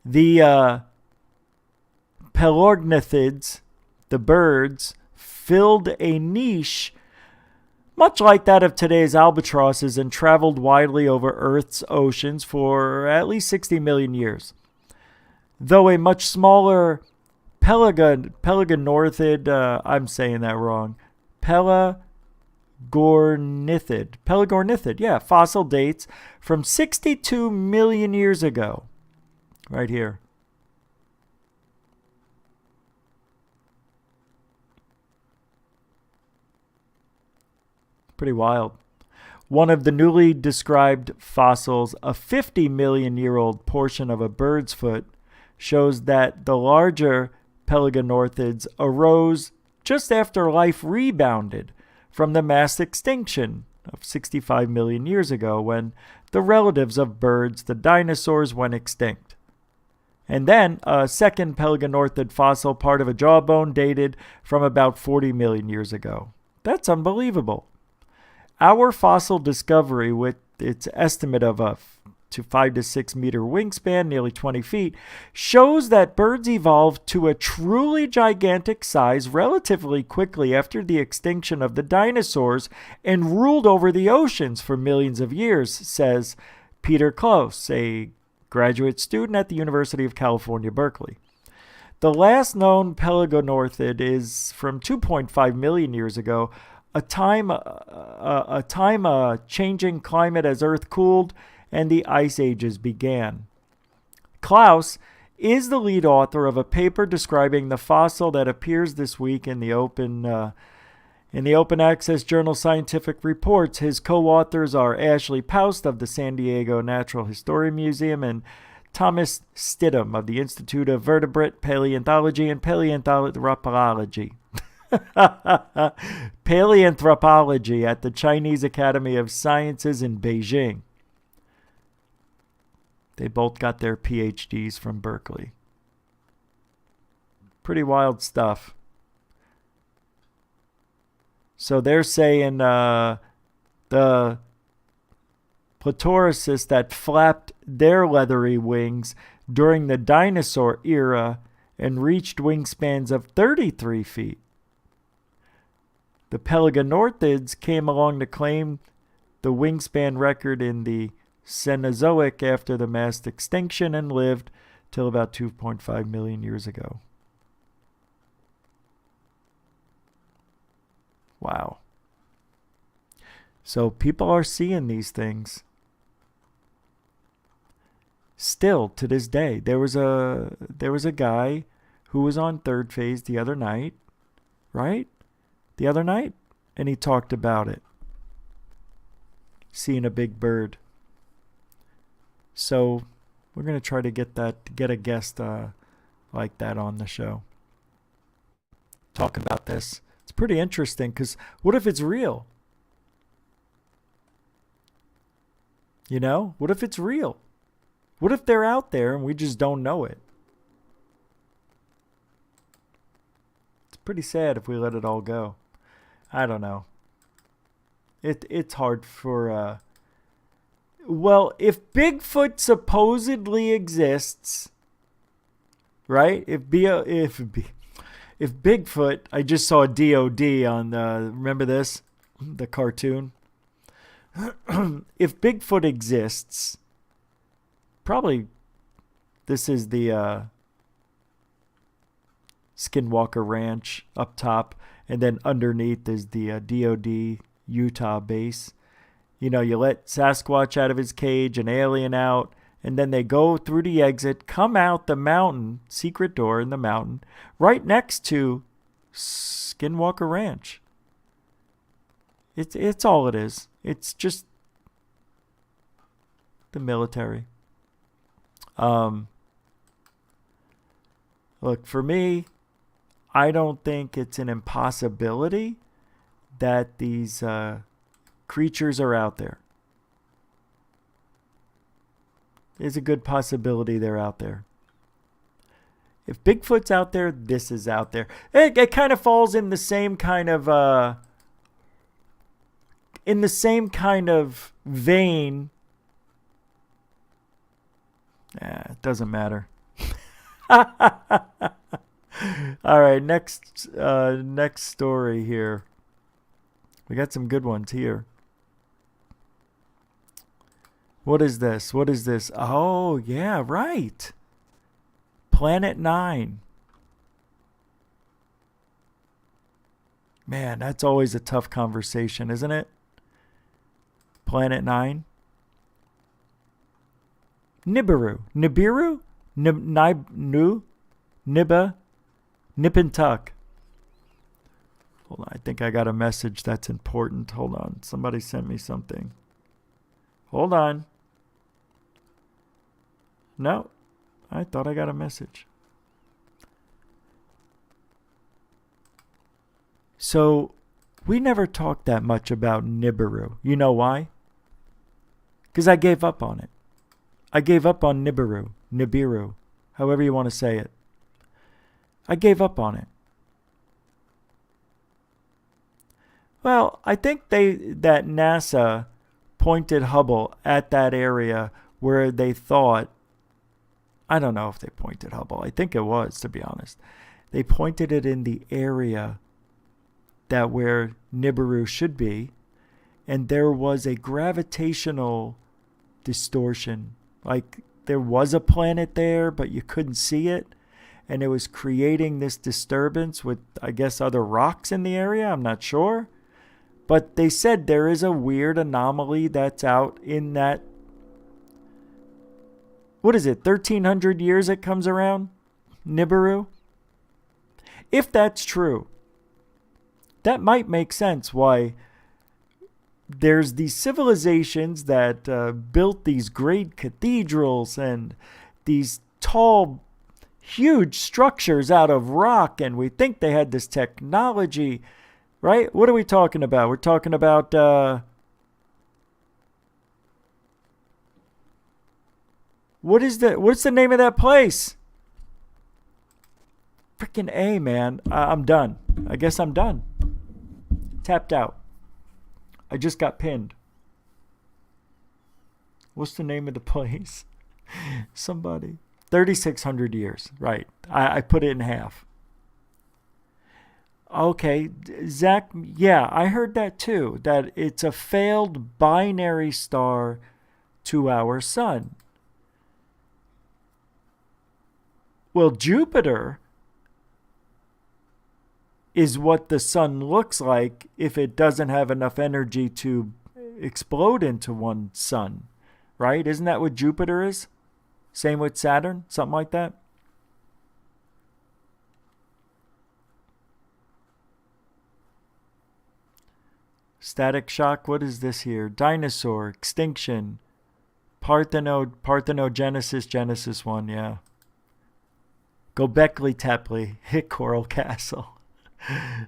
The pelorgnathids, the birds, filled a niche much like that of today's albatrosses and traveled widely over Earth's oceans for at least 60 million years. though a much smaller Pelagonorthid, I'm saying that wrong, Pelagornithid, yeah, fossil dates from 62 million years ago, right here. Pretty wild. One of the newly described fossils, a 50 million year old portion of a bird's foot, shows that the larger Pelagonorthids arose just after life rebounded from the mass extinction of 65 million years ago, when the relatives of birds, the dinosaurs, went extinct. And then a second Pelagonorthid fossil, part of a jawbone, dated from about 40 million years ago. That's unbelievable. Our fossil discovery, with its estimate of a 5 to 6 meter wingspan, nearly 20 feet, shows that birds evolved to a truly gigantic size relatively quickly after the extinction of the dinosaurs and ruled over the oceans for millions of years, says Peter Close, a graduate student at the University of California, Berkeley. The last known Pelagonorthid is from 2.5 million years ago, a time changing climate as Earth cooled and the ice ages began. Klaus is the lead author of a paper describing the fossil that appears this week in the open access journal Scientific Reports. His co-authors are Ashley Paust of the San Diego Natural History Museum and Thomas Stidham of the Institute of Vertebrate Paleontology and Paleoanthropology. Paleoanthropology at the Chinese Academy of Sciences in Beijing. They both got their PhDs from Berkeley. Pretty wild stuff. So they're saying the Platorocysts that flapped their leathery wings during the dinosaur era and reached wingspans of 33 feet. The Pelagonorthids came along to claim the wingspan record in the Cenozoic after the mass extinction and lived till about 2.5 million years ago. Wow. So people are seeing these things. Still to this day, there was a guy who was on Third Phase the other night, right? The other night, and he talked about it. Seeing a big bird. So we're going to try to get a guest like that on the show. Talk about this. It's pretty interesting because what if it's real? You know, what if it's real? What if they're out there and we just don't know it? It's pretty sad if we let it all go. I don't know. It's hard for well, if Bigfoot supposedly exists, right? If Bigfoot, I just saw a DOD on remember this? The cartoon. If Bigfoot exists, probably this is the Skinwalker Ranch up top, and then underneath is the DOD Utah base. You know, you let Sasquatch out of his cage, an alien out, and then they go through the exit, come out the mountain, secret door in the mountain, right next to Skinwalker Ranch. It's all it is. It's just the military. Look, for me, I don't think it's an impossibility that these creatures are out there. There's a good possibility they're out there. If Bigfoot's out there, this is out there. It kind of falls in the same kind of vein. It doesn't matter. All right, next story here. We got some good ones here. What is this? Oh, yeah, right. Planet 9. Man, that's always a tough conversation, isn't it? Planet 9. Nibiru. Nibiru? Nippentuck. Hold on, I think I got a message that's important. Hold on, somebody sent me something. Hold on. No, I thought I got a message. So, we never talked that much about Nibiru. You know why? Because I gave up on it. I gave up on Nibiru, however you want to say it. I gave up on it. Well, I think that NASA pointed Hubble at that area where they thought, I don't know if they pointed Hubble. I think it was, to be honest. They pointed it in the area that where Nibiru should be, and there was a gravitational distortion. Like there was a planet there, but you couldn't see it, and it was creating this disturbance with, I guess, other rocks in the area. I'm not sure. But they said there is a weird anomaly that's out in that, what is it, 1,300 years it comes around? Nibiru? If that's true, that might make sense why there's these civilizations that built these great cathedrals and these tall, huge structures out of rock, and we think they had this technology, right? What are we talking about? We're talking about what's the name of that place? Freaking A, man. I'm done. I guess I'm done. Tapped out. I just got pinned. What's the name of the place? Somebody. 3,600 years. Right. I put it in half. Okay. Zach, yeah, I heard that too. That it's a failed binary star to our sun. Well, Jupiter is what the sun looks like if it doesn't have enough energy to explode into one sun, right? Isn't that what Jupiter is? Same with Saturn, something like that? Static shock, what is this here? Dinosaur, extinction, parthenogenesis, Genesis 1, yeah. Gobekli Tepe, hit Coral Castle.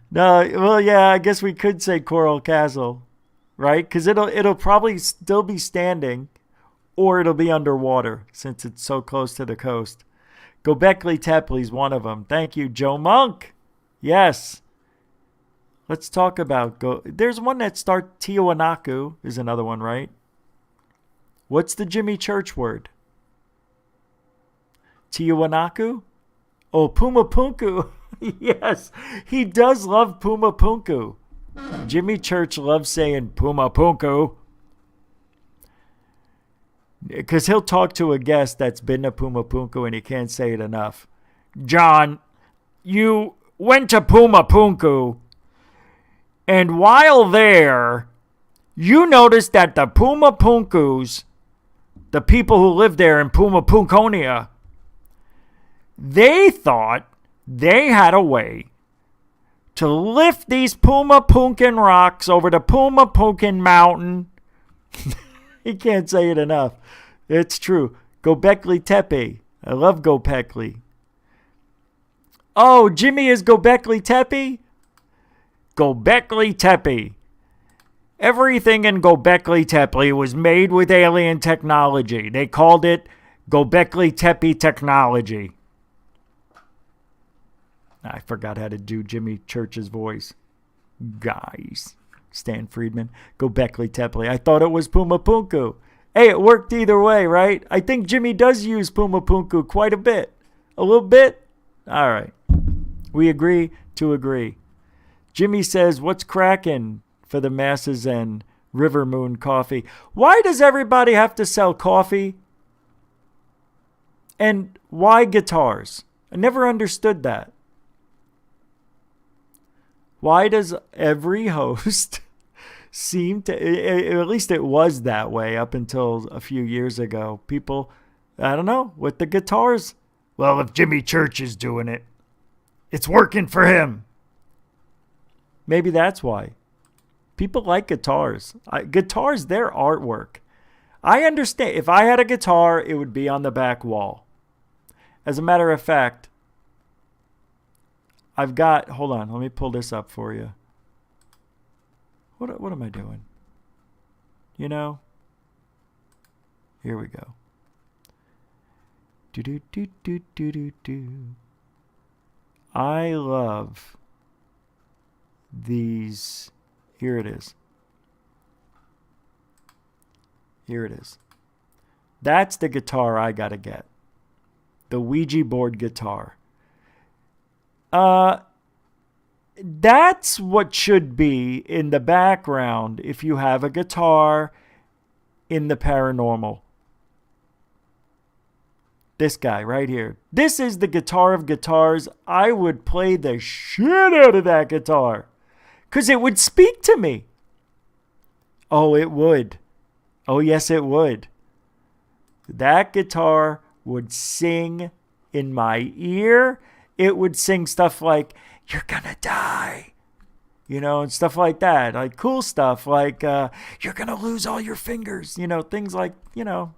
No, well, yeah, I guess we could say Coral Castle, right? Because it'll probably still be standing, or it'll be underwater since it's so close to the coast. Gobekli Tepe is one of them. Thank you, Joe Monk. Yes. Let's talk about There's one that starts Tiwanaku is another one, right? What's the Jimmy Church word? Tiwanaku? Oh, Pumapunku. Yes, he does love Pumapunku. Jimmy Church loves saying Pumapunku. Because he'll talk to a guest that's been to Pumapunku and he can't say it enough. John, you went to Pumapunku, and while there, you noticed that the Pumapunkus, the people who live there in Pumapunkonia, they thought they had a way to lift these Pumapunkan rocks over the Pumapunkan mountain. He can't say it enough. It's true. Gobekli Tepe. I love Gobekli. Oh, Jimmy is Gobekli Tepe? Gobekli Tepe. Everything in Gobekli Tepe was made with alien technology. They called it Gobekli Tepe technology. I forgot how to do Jimmy Church's voice. Guys. Stan Friedman. Gobekli Tepe. I thought it was Pumapunku. Hey, it worked either way, right? I think Jimmy does use Pumapunku quite a bit. A little bit? All right. We agree to agree. Jimmy says, what's cracking for the masses and River Moon coffee? Why does everybody have to sell coffee And why guitars? I never understood that. Why does every host seem to, at least it was that way up until a few years ago. People, I don't know, with the guitars. Well, if Jimmy Church is doing it, it's working for him. Maybe that's why. People like guitars. Guitars, they're artwork. I understand. If I had a guitar, it would be on the back wall. As a matter of fact, I've got, hold on, let me pull this up for you. What am I doing? You know? Here we go. I love these. Here it is. Here it is. That's the guitar I gotta get. The Ouija board guitar. That's what should be in the background if you have a guitar in the paranormal. This guy right here. This is the guitar of guitars. I would play the shit out of that guitar. Because it would speak to me. Oh, it would. Oh, yes, it would. That guitar would sing in my ear. It would sing stuff like, "You're gonna die." You know, and stuff like that. Like cool stuff like, "You're gonna lose all your fingers." You know, things like, you know.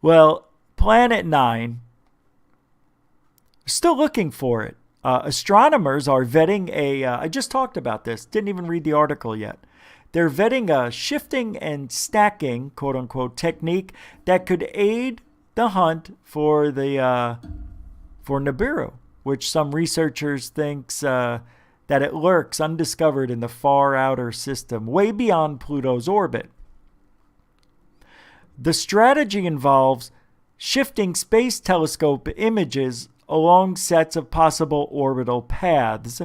Well, Planet 9, still looking for it. Astronomers are vetting I just talked about this, didn't even read the article yet. They're vetting a shifting and stacking, quote unquote, technique that could aid the hunt for for Nibiru, which some researchers thinks that it lurks undiscovered in the far outer system, way beyond Pluto's orbit. The strategy involves shifting space telescope images along sets of possible orbital paths,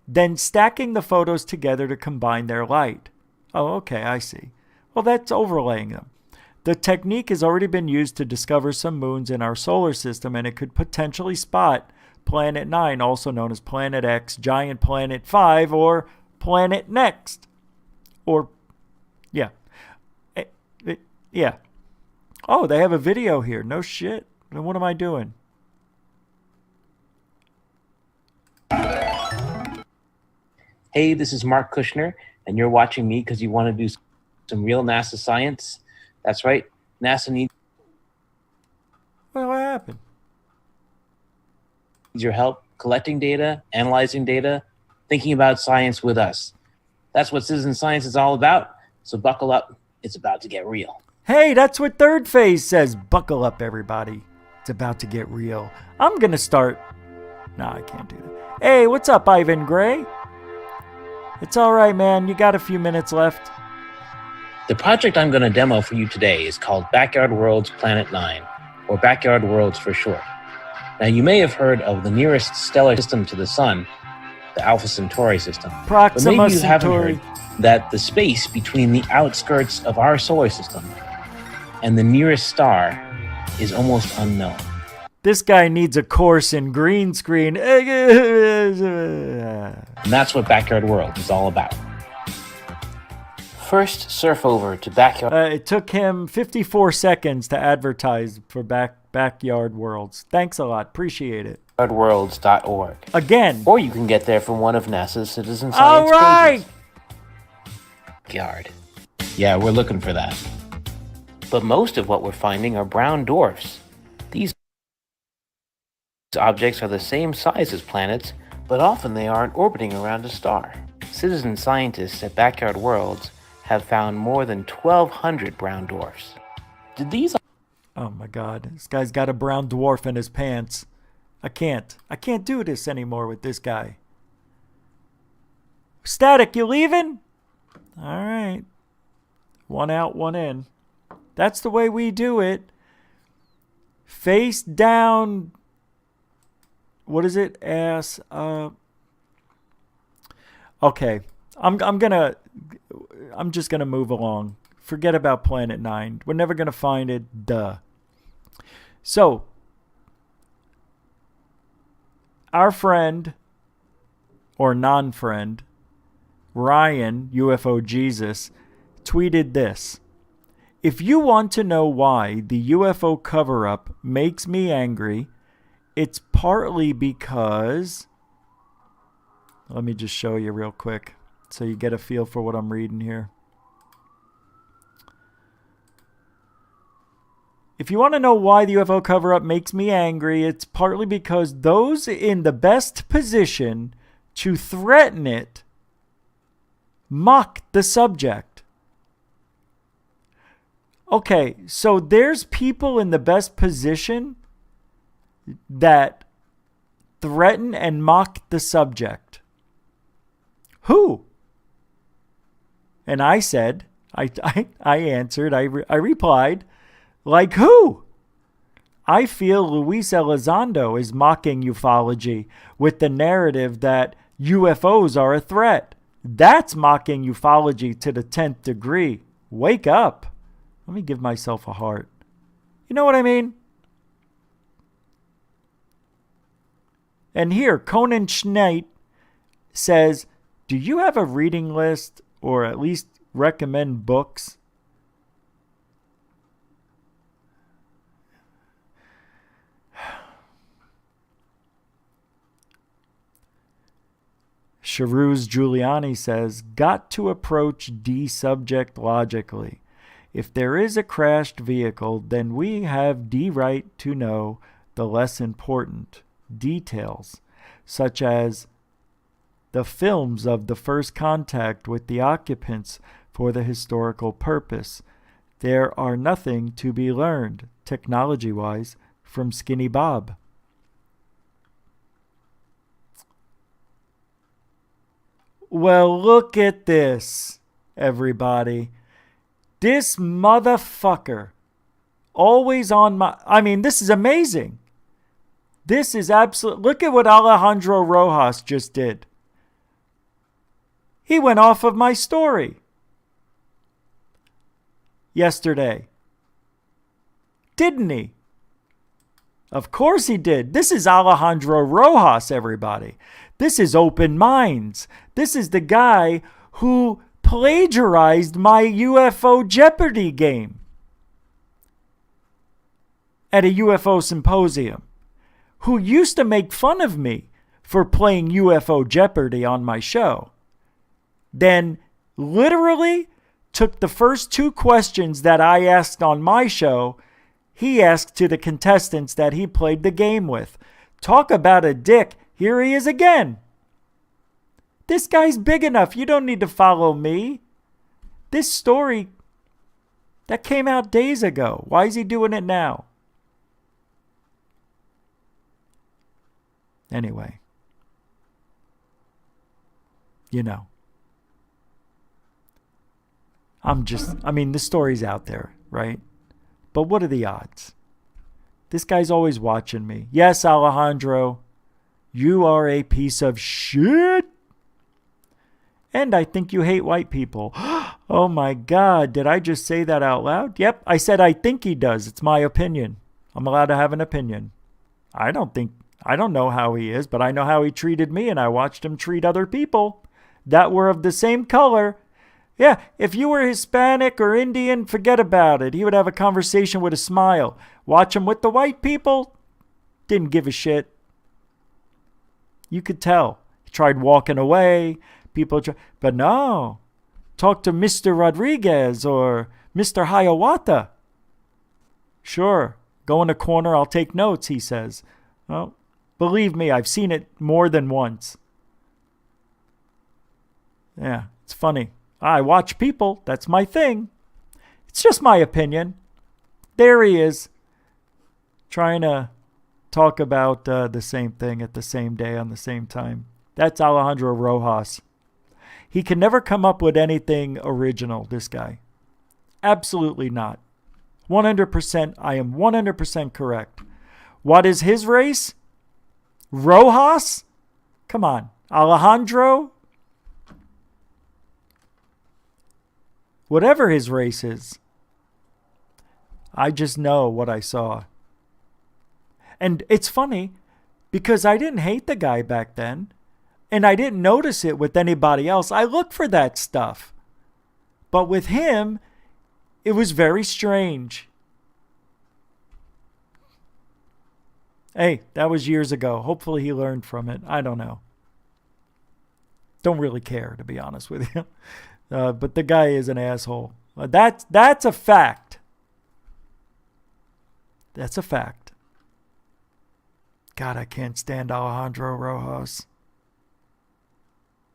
then stacking the photos together to combine their light. Oh, okay, I see. Well, that's overlaying them. The technique has already been used to discover some moons in our solar system, and it could potentially spot Planet 9, also known as Planet X, Giant Planet 5, or Planet Next. Or, yeah. Yeah. Oh, they have a video here. No shit. Then what am I doing? Hey, this is Mark Kushner, and you're watching me because you want to do some real NASA science. That's right. NASA needs Well, what happened? your help collecting data, analyzing data, thinking about science with us. That's what citizen science is all about. So buckle up. It's about to get real. Hey, that's what Third Phase says. Buckle up, everybody. It's about to get real. I'm going to start. No, I can't do that. Hey, what's up, Ivan Gray? It's all right, man. You got a few minutes left. The project I'm going to demo for you today is called Backyard Worlds Planet 9, or Backyard Worlds for short. Now, you may have heard of the nearest stellar system to the Sun, the Alpha Centauri system. Proxima but maybe you Centauri. haven't heard that the space between the outskirts of our solar system and the nearest star is almost unknown. This guy needs a course in green screen. And that's what Backyard Worlds is all about. First, surf over to Backyard. It took him 54 seconds to advertise for Backyard Worlds. Thanks a lot. Appreciate it. Backyardworlds.org. Again. Or you can get there from one of NASA's citizen science All right. pages. Backyard. Yeah, we're looking for that. But most of what we're finding are brown dwarfs. These objects are the same size as planets, but often they aren't orbiting around a star. Citizen scientists at Backyard Worlds have found more than 1,200 brown dwarfs. Did these... Oh my God, this guy's got a brown dwarf in his pants. I can't do this anymore with this guy. Static, you leaving? All right. One out, one in. That's the way we do it. Face down. What is it? Ass. Okay. I'm just gonna move along. Forget about Planet 9. We're never gonna find it. Duh. So, our friend, or non-friend, Ryan, UFO Jesus, tweeted this. If you want to know why the UFO cover-up makes me angry, it's partly because... Let me just show you real quick so you get a feel for what I'm reading here. If you want to know why the UFO cover-up makes me angry, it's partly because those in the best position to threaten it mock the subject. Okay, so there's people in the best position that threaten and mock the subject. Who? And I said, I answered, I replied, like who? I feel Luis Elizondo is mocking ufology with the narrative that UFOs are a threat. That's mocking ufology to the 10th degree. Wake up. Let me give myself a heart. You know what I mean? And here, Conan Schneid says, do you have a reading list or at least recommend books? Sharuz Giuliani says, got to approach D subject logically. If there is a crashed vehicle, then we have D right to know the less important details, such as the films of the first contact with the occupants for the historical purpose. There are nothing to be learned, technology-wise, from Skinny Bob. Well, look at this, everybody. This motherfucker, always on my... I mean, this is amazing. This is absolute... Look at what Alejandro Rojas just did. He went off of my story yesterday. Didn't he? Of course he did. This is Alejandro Rojas, everybody. This is Open Minds. This is the guy who plagiarized my UFO Jeopardy game at a UFO symposium, who used to make fun of me for playing UFO Jeopardy on my show. Then literally took the first two questions that I asked on my show, he asked to the contestants that he played the game with. Talk about a dick. Here he is again. This guy's big enough. You don't need to follow me. This story, that came out days ago. Why is he doing it now? Anyway. You know. This story's out there, right? But what are the odds? This guy's always watching me. Yes, Alejandro, you are a piece of shit. And I think you hate white people. Oh my God, did I just say that out loud? Yep, I said I think he does. It's my opinion. I'm allowed to have an opinion. I don't know how he is, but I know how he treated me, and I watched him treat other people that were of the same color. Yeah, if you were Hispanic or Indian, forget about it. He would have a conversation with a smile. Watch him with the white people. Didn't give a shit. You could tell. He tried walking away. But no. Talk to Mr. Rodriguez or Mr. Hiawatha. Sure. Go in a corner, I'll take notes, he says. Well, believe me, I've seen it more than once. Yeah, it's funny. I watch people. That's my thing. It's just my opinion. There he is, trying to talk about the same thing at the same day on the same time. That's Alejandro Rojas. He can never come up with anything original, this guy. Absolutely not. 100%, I am 100% correct. What is his race? Rojas? Come on. Alejandro? Whatever his race is. I just know what I saw. And it's funny because I didn't hate the guy back then, and I didn't notice it with anybody else. I look for that stuff. But with him, it was very strange. Hey, that was years ago. Hopefully he learned from it. I don't know. Don't really care, to be honest with you. But the guy is an asshole. That's a fact. That's a fact. God, I can't stand Alejandro Rojas.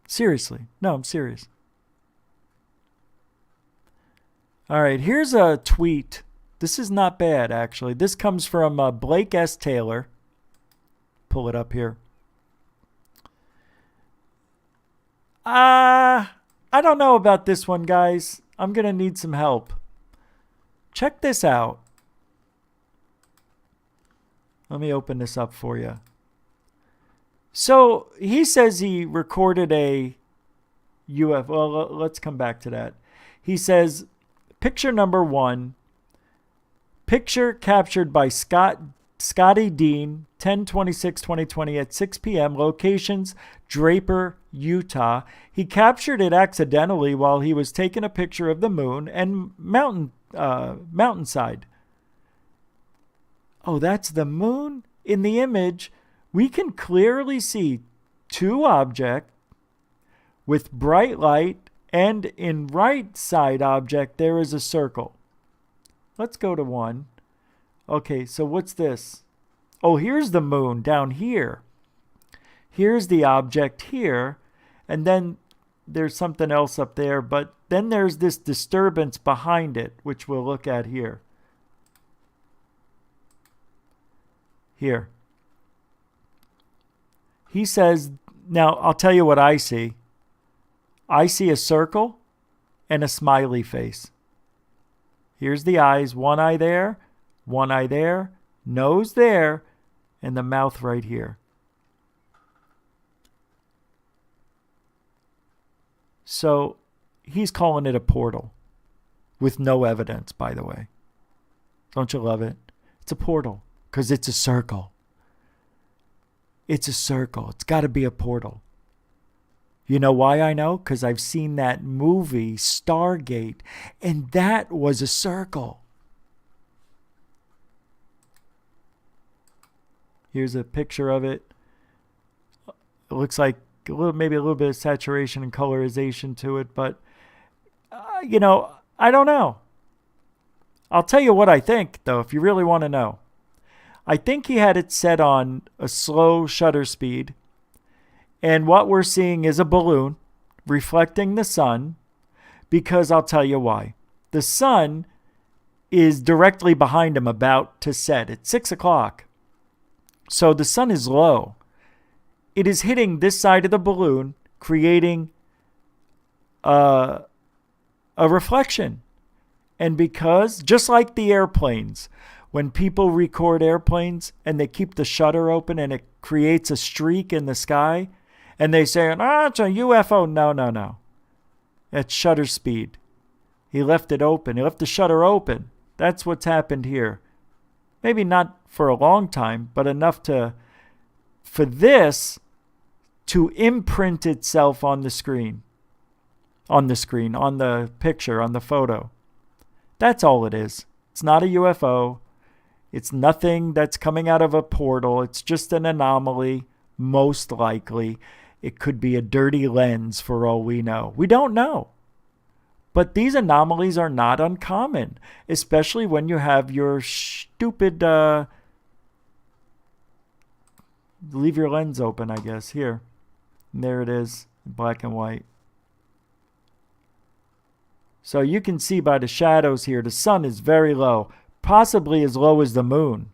Seriously. No, I'm serious. All right, here's a tweet. This is not bad, actually. This comes from Blake S. Taylor. Pull it up here. I don't know about this one, guys. I'm going to need some help. Check this out. Let me open this up for you. So he says he recorded a UFO. Well, let's come back to that. He says, picture number 1. Picture captured by Scotty Dean, 10/26/2020 at 6 p.m. Locations, Draper, Utah. He captured it accidentally while he was taking a picture of the moon and mountainside. Oh, that's the moon? In the image, we can clearly see 2 objects with bright light, and in right side object, there is a circle. Let's go to 1. Okay, so what's this? Oh, here's the moon down here. Here's the object here. And then there's something else up there. But then there's this disturbance behind it, which we'll look at here. Here. He says, now I'll tell you what I see. I see a circle and a smiley face. Here's the eyes, one eye there, nose there, and the mouth right here. So he's calling it a portal with no evidence, by the way. Don't you love it? It's a portal because it's a circle. It's a circle. It's got to be a portal. You know why I know? Because I've seen that movie, Stargate, and that was a circle. Here's a picture of it. It looks like maybe a little bit of saturation and colorization to it, but, I don't know. I'll tell you what I think, though, if you really want to know. I think he had it set on a slow shutter speed. And what we're seeing is a balloon reflecting the sun, because I'll tell you why. The sun is directly behind him, about to set. It's 6 o'clock. So the sun is low. It is hitting this side of the balloon, creating a reflection. And because, just like the airplanes, when people record airplanes and they keep the shutter open and it creates a streak in the sky, and they say, it's a UFO. No. At shutter speed. He left it open. He left the shutter open. That's what's happened here. Maybe not for a long time, but enough for this to imprint itself on the screen. On the picture, on the photo. That's all it is. It's not a UFO. It's nothing that's coming out of a portal. It's just an anomaly, most likely. It could be a dirty lens for all we know. We don't know. But these anomalies are not uncommon, especially when you have your stupid... leave your lens open, I guess. Here. And there it is, black and white. So you can see by the shadows here, the sun is very low, possibly as low as the moon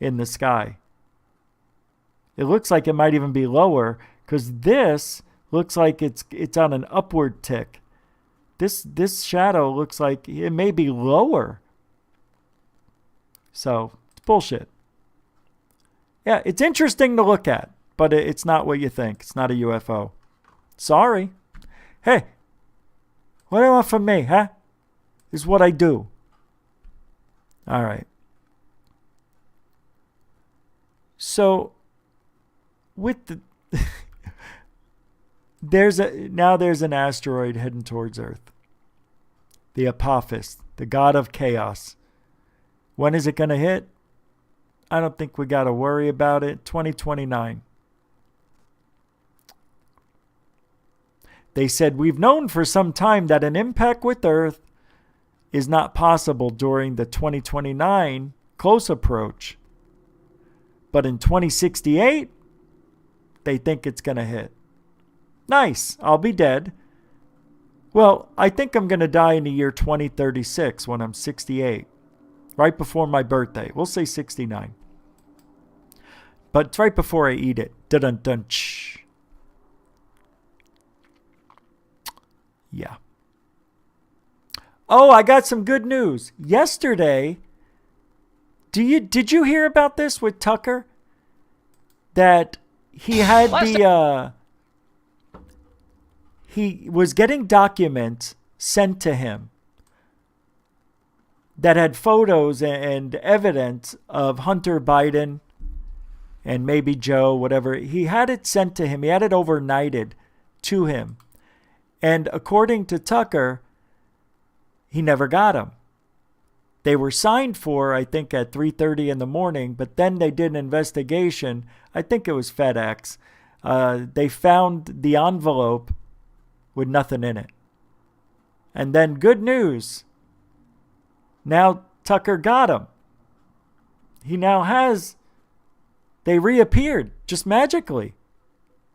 in the sky. It looks like it might even be lower, because this looks like it's on an upward tick. This shadow looks like it may be lower. So, it's bullshit. Yeah, it's interesting to look at, but it's not what you think. It's not a UFO. Sorry. Hey, what do you want from me, huh? This is what I do. All right. So with the there's an asteroid heading towards Earth. The Apophis, the god of chaos. When is it going to hit? I don't think we got to worry about it. 2029. They said, we've known for some time that an impact with Earth is not possible during the 2029 close approach. But in 2068, they think it's going to hit. Nice. I'll be dead. Well, I think I'm going to die in the year 2036 when I'm 68. Right before my birthday. We'll say 69. But it's right before I eat it. Dun-dun-dun. Yeah. Oh, I got some good news. Yesterday, did you hear about this with Tucker? That he had he was getting documents sent to him that had photos and evidence of Hunter Biden and maybe Joe, whatever. He had it sent to him. He had it overnighted to him. And according to Tucker, he never got them. They were signed for, I think, at 3:30 in the morning, but then they did an investigation. I think it was FedEx. They found the envelope with nothing in it. And then good news. Now Tucker got them. He now has, they reappeared just magically.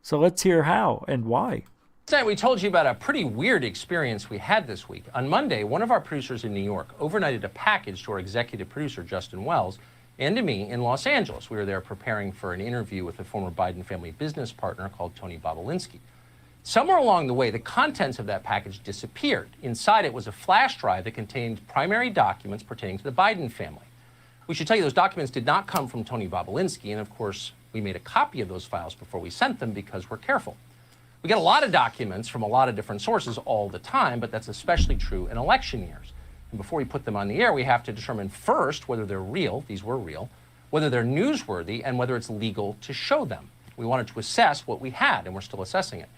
So let's hear how and why. Tonight we told you about a pretty weird experience we had this week. On Monday, one of our producers in New York overnighted a package to our executive producer, Justin Wells, and to me in Los Angeles. We were there preparing for an interview with a former Biden family business partner called Tony Bobolinsky. Somewhere along the way, the contents of that package disappeared. Inside it was a flash drive that contained primary documents pertaining to the Biden family. We should tell you those documents did not come from Tony Bobolinsky, and of course, we made a copy of those files before we sent them because we're careful. We get a lot of documents from a lot of different sources all the time, but that's especially true in election years. And before we put them on the air, we have to determine first whether they're real, these were real, whether they're newsworthy, and whether it's legal to show them. We wanted to assess what we had, and we're still assessing it.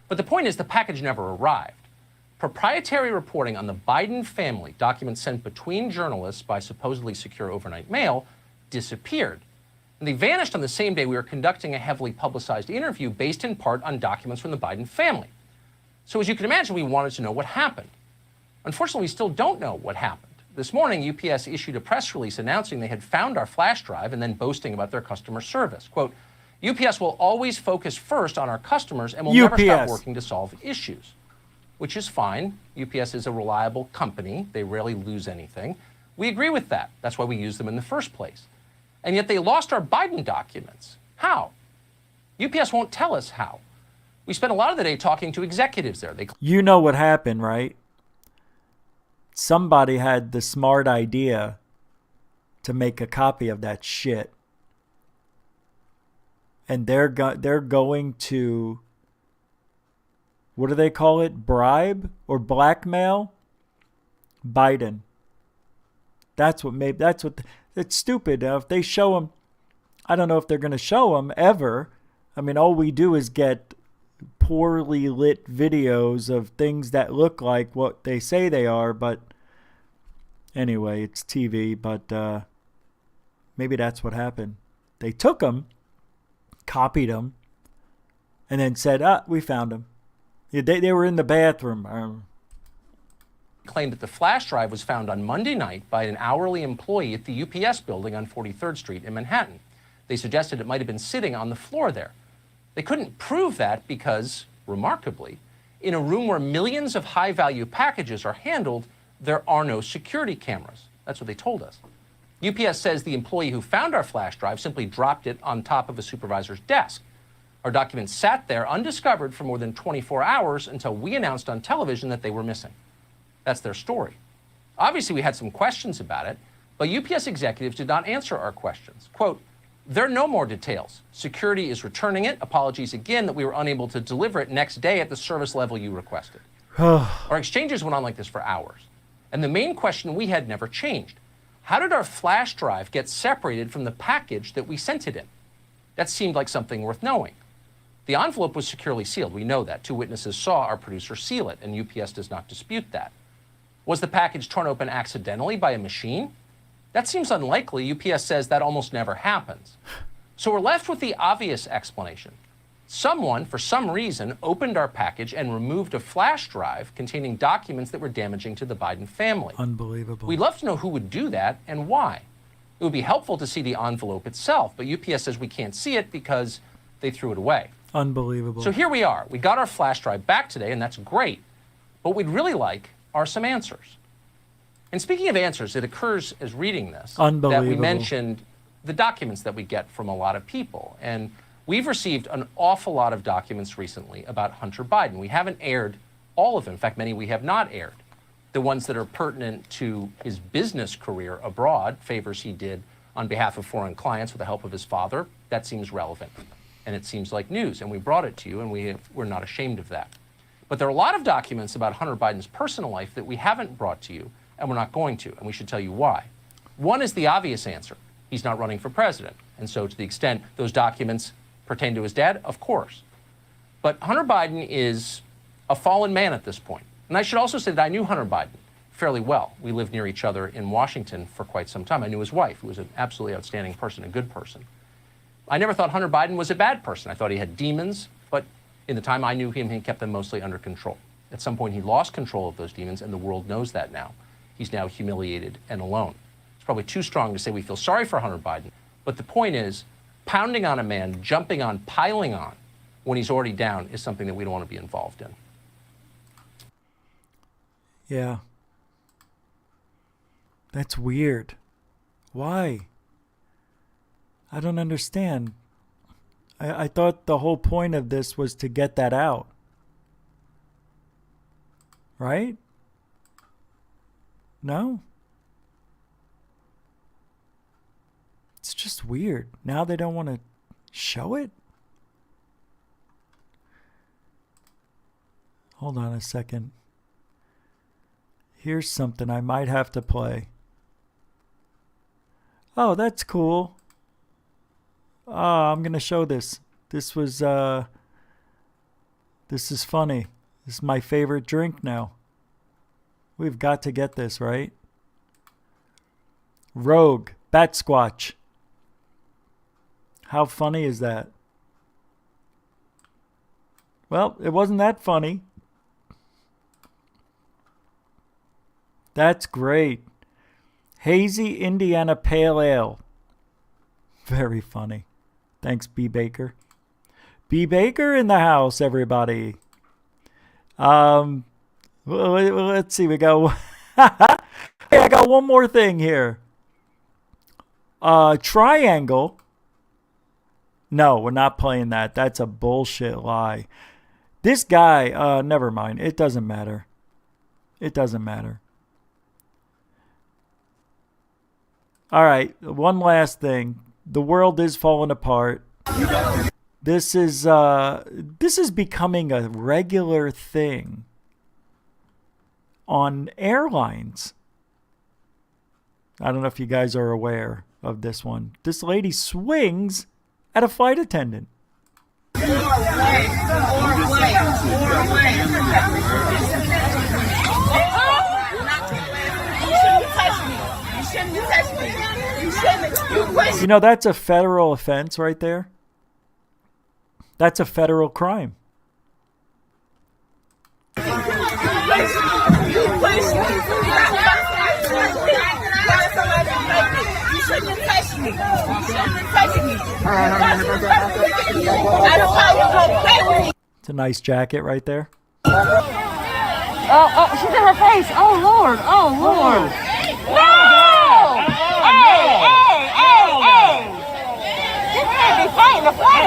But the point is the package never arrived. Proprietary reporting on the Biden family, documents sent between journalists by supposedly secure overnight mail, disappeared. And they vanished on the same day we were conducting a heavily publicized interview based in part on documents from the Biden family. So as you can imagine, we wanted to know what happened. Unfortunately, we still don't know what happened. This morning, UPS issued a press release announcing they had found our flash drive and then boasting about their customer service. Quote, UPS will always focus first on our customers and will never stop working to solve issues, which is fine. UPS is a reliable company. They rarely lose anything. We agree with that. That's why we use them in the first place. And yet they lost our Biden documents. How? UPS won't tell us how. We spent a lot of the day talking to executives there. You know what happened, right? Somebody had the smart idea to make a copy of that shit. And they're going to, what do they call it? Bribe or blackmail Biden. It's stupid. If they show them, I don't know if they're going to show them ever. I mean, all we do is get poorly lit videos of things that look like what they say they are. But anyway, it's TV. But maybe that's what happened. They took them, copied them, and then said, we found them. They were in the bathroom. Claimed that the flash drive was found on Monday night by an hourly employee at the UPS building on 43rd Street in Manhattan. They suggested it might have been sitting on the floor there. They couldn't prove that because, remarkably, in a room where millions of high-value packages are handled, there are no security cameras. That's what they told us. UPS says the employee who found our flash drive simply dropped it on top of a supervisor's desk. Our documents sat there undiscovered for more than 24 hours until we announced on television that they were missing. That's their story. Obviously, we had some questions about it, but UPS executives did not answer our questions. Quote, there are no more details. Security is returning it. Apologies again that we were unable to deliver it next day at the service level you requested. Our exchanges went on like this for hours. And the main question we had never changed. How did our flash drive get separated from the package that we sent it in? That seemed like something worth knowing. The envelope was securely sealed. We know that. 2 witnesses saw our producer seal it, and UPS does not dispute that. Was the package torn open accidentally by a machine? That seems unlikely. UPS says that almost never happens. So we're left with the obvious explanation. Someone, for some reason, opened our package and removed a flash drive containing documents that were damaging to the Biden family. Unbelievable. We'd love to know who would do that and why. It would be helpful to see the envelope itself, but UPS says we can't see it because they threw it away. Unbelievable. So here we are. We got our flash drive back today, and that's great. What we'd really like are some answers. And speaking of answers, it occurs as reading this that we mentioned the documents that we get from a lot of people. And we've received an awful lot of documents recently about Hunter Biden. We haven't aired all of them. In fact, many we have not aired. The ones that are pertinent to his business career abroad, favors he did on behalf of foreign clients with the help of his father, that seems relevant. And it seems like news. And we brought it to you, and we're not ashamed of that. But there are a lot of documents about Hunter Biden's personal life that we haven't brought to you, and we're not going to, and we should tell you why. One is the obvious answer. He's not running for president. And so to the extent those documents pertain to his dad, of course. But Hunter Biden is a fallen man at this point. And I should also say that I knew Hunter Biden fairly well. We lived near each other in Washington for quite some time. I knew his wife, who was an absolutely outstanding person, a good person. I never thought Hunter Biden was a bad person. I thought he had demons, but in the time I knew him, he kept them mostly under control. At some point, he lost control of those demons, and the world knows that now. He's now humiliated and alone. It's probably too strong to say we feel sorry for Hunter Biden, but the point is, pounding on a man, jumping on, piling on, when he's already down is something that we don't want to be involved in. Yeah. That's weird. Why? I don't understand. I thought the whole point of this was to get that out. Right? No? It's just weird. Now they don't want to show it? Hold on a second. Here's something I might have to play. Oh, that's cool. I'm going to show this. This is funny. This is my favorite drink now. We've got to get this, right? Rogue Bat Squatch. How funny is that? Well, it wasn't that funny. That's great. Hazy Indiana Pale Ale. Very funny. Thanks, B. Baker. B. Baker in the house, everybody. Let's see. We got. Hey, I got one more thing here. Triangle. No, we're not playing that. That's a bullshit lie. This guy. Never mind. It doesn't matter. It doesn't matter. All right. One last thing. The world is falling apart. This is becoming a regular thing on airlines. I don't know if you guys are aware of this one. This lady swings at a flight attendant. You know, that's a federal offense right there. That's a federal crime. It's a nice jacket right there. Oh, she's in her face. Oh, Lord. Oh, Lord. No! Hey! This can't be fighting the flight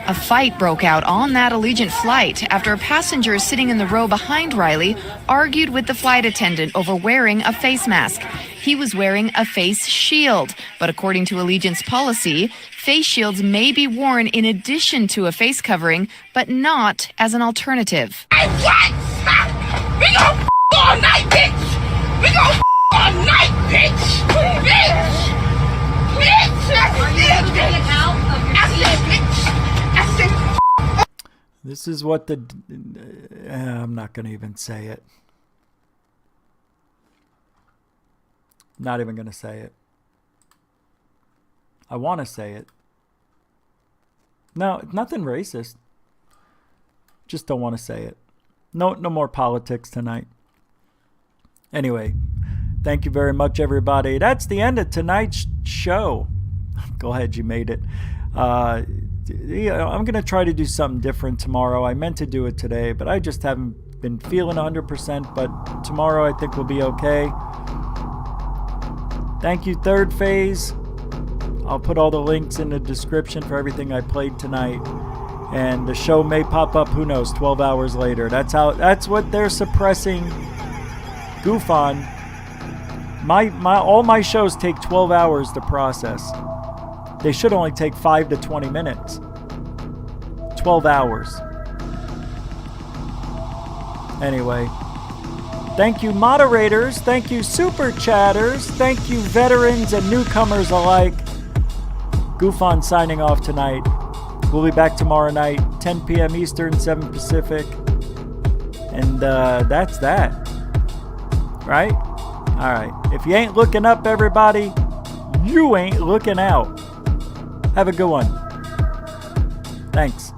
A fight broke out on that Allegiant flight after a passenger sitting in the row behind Riley argued with the flight attendant over wearing a face mask. he was wearing a face shield. But according to Allegiance policy, face shields may be worn in addition to a face covering, but not as an alternative. We gon' all night, bitch! We gon' all night, bitch! Bitch! Are you able to get out of your seat? I said, this is what the... I'm not going to even say it. Not even going to say it. I want to say it. No, nothing racist. Just don't want to say it. No more politics tonight. Anyway, thank you very much, everybody. That's the end of tonight's show. Go ahead, you made it. I'm going to try to do something different tomorrow. I meant to do it today, but I just haven't been feeling 100%. But tomorrow I think we'll be okay. Thank you, Third Phase. I'll put all the links in the description for everything I played tonight. And the show may pop up, who knows, 12 hours later. That's what they're suppressing goof on. All my shows take 12 hours to process. They should only take 5 to 20 minutes. 12 hours. Anyway. Thank you, moderators. Thank you, super chatters. Thank you, veterans and newcomers alike. Goofon signing off tonight. We'll be back tomorrow night, 10 p.m. Eastern, 7 Pacific. And that's that. Right? All right. If you ain't looking up, everybody, you ain't looking out. Have a good one. Thanks.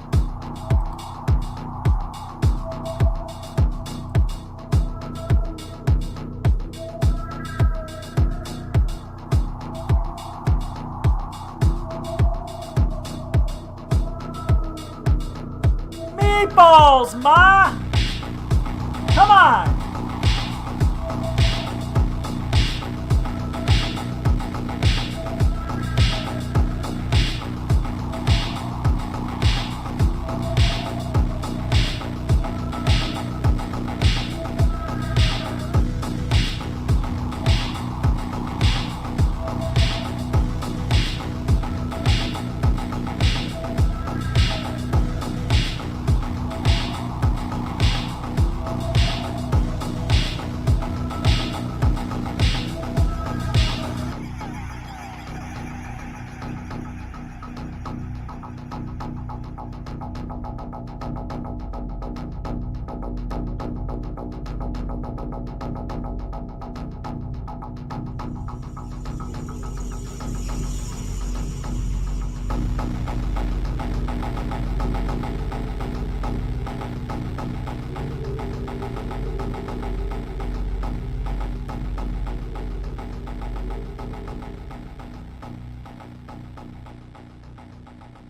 Meatballs, Ma! Come on!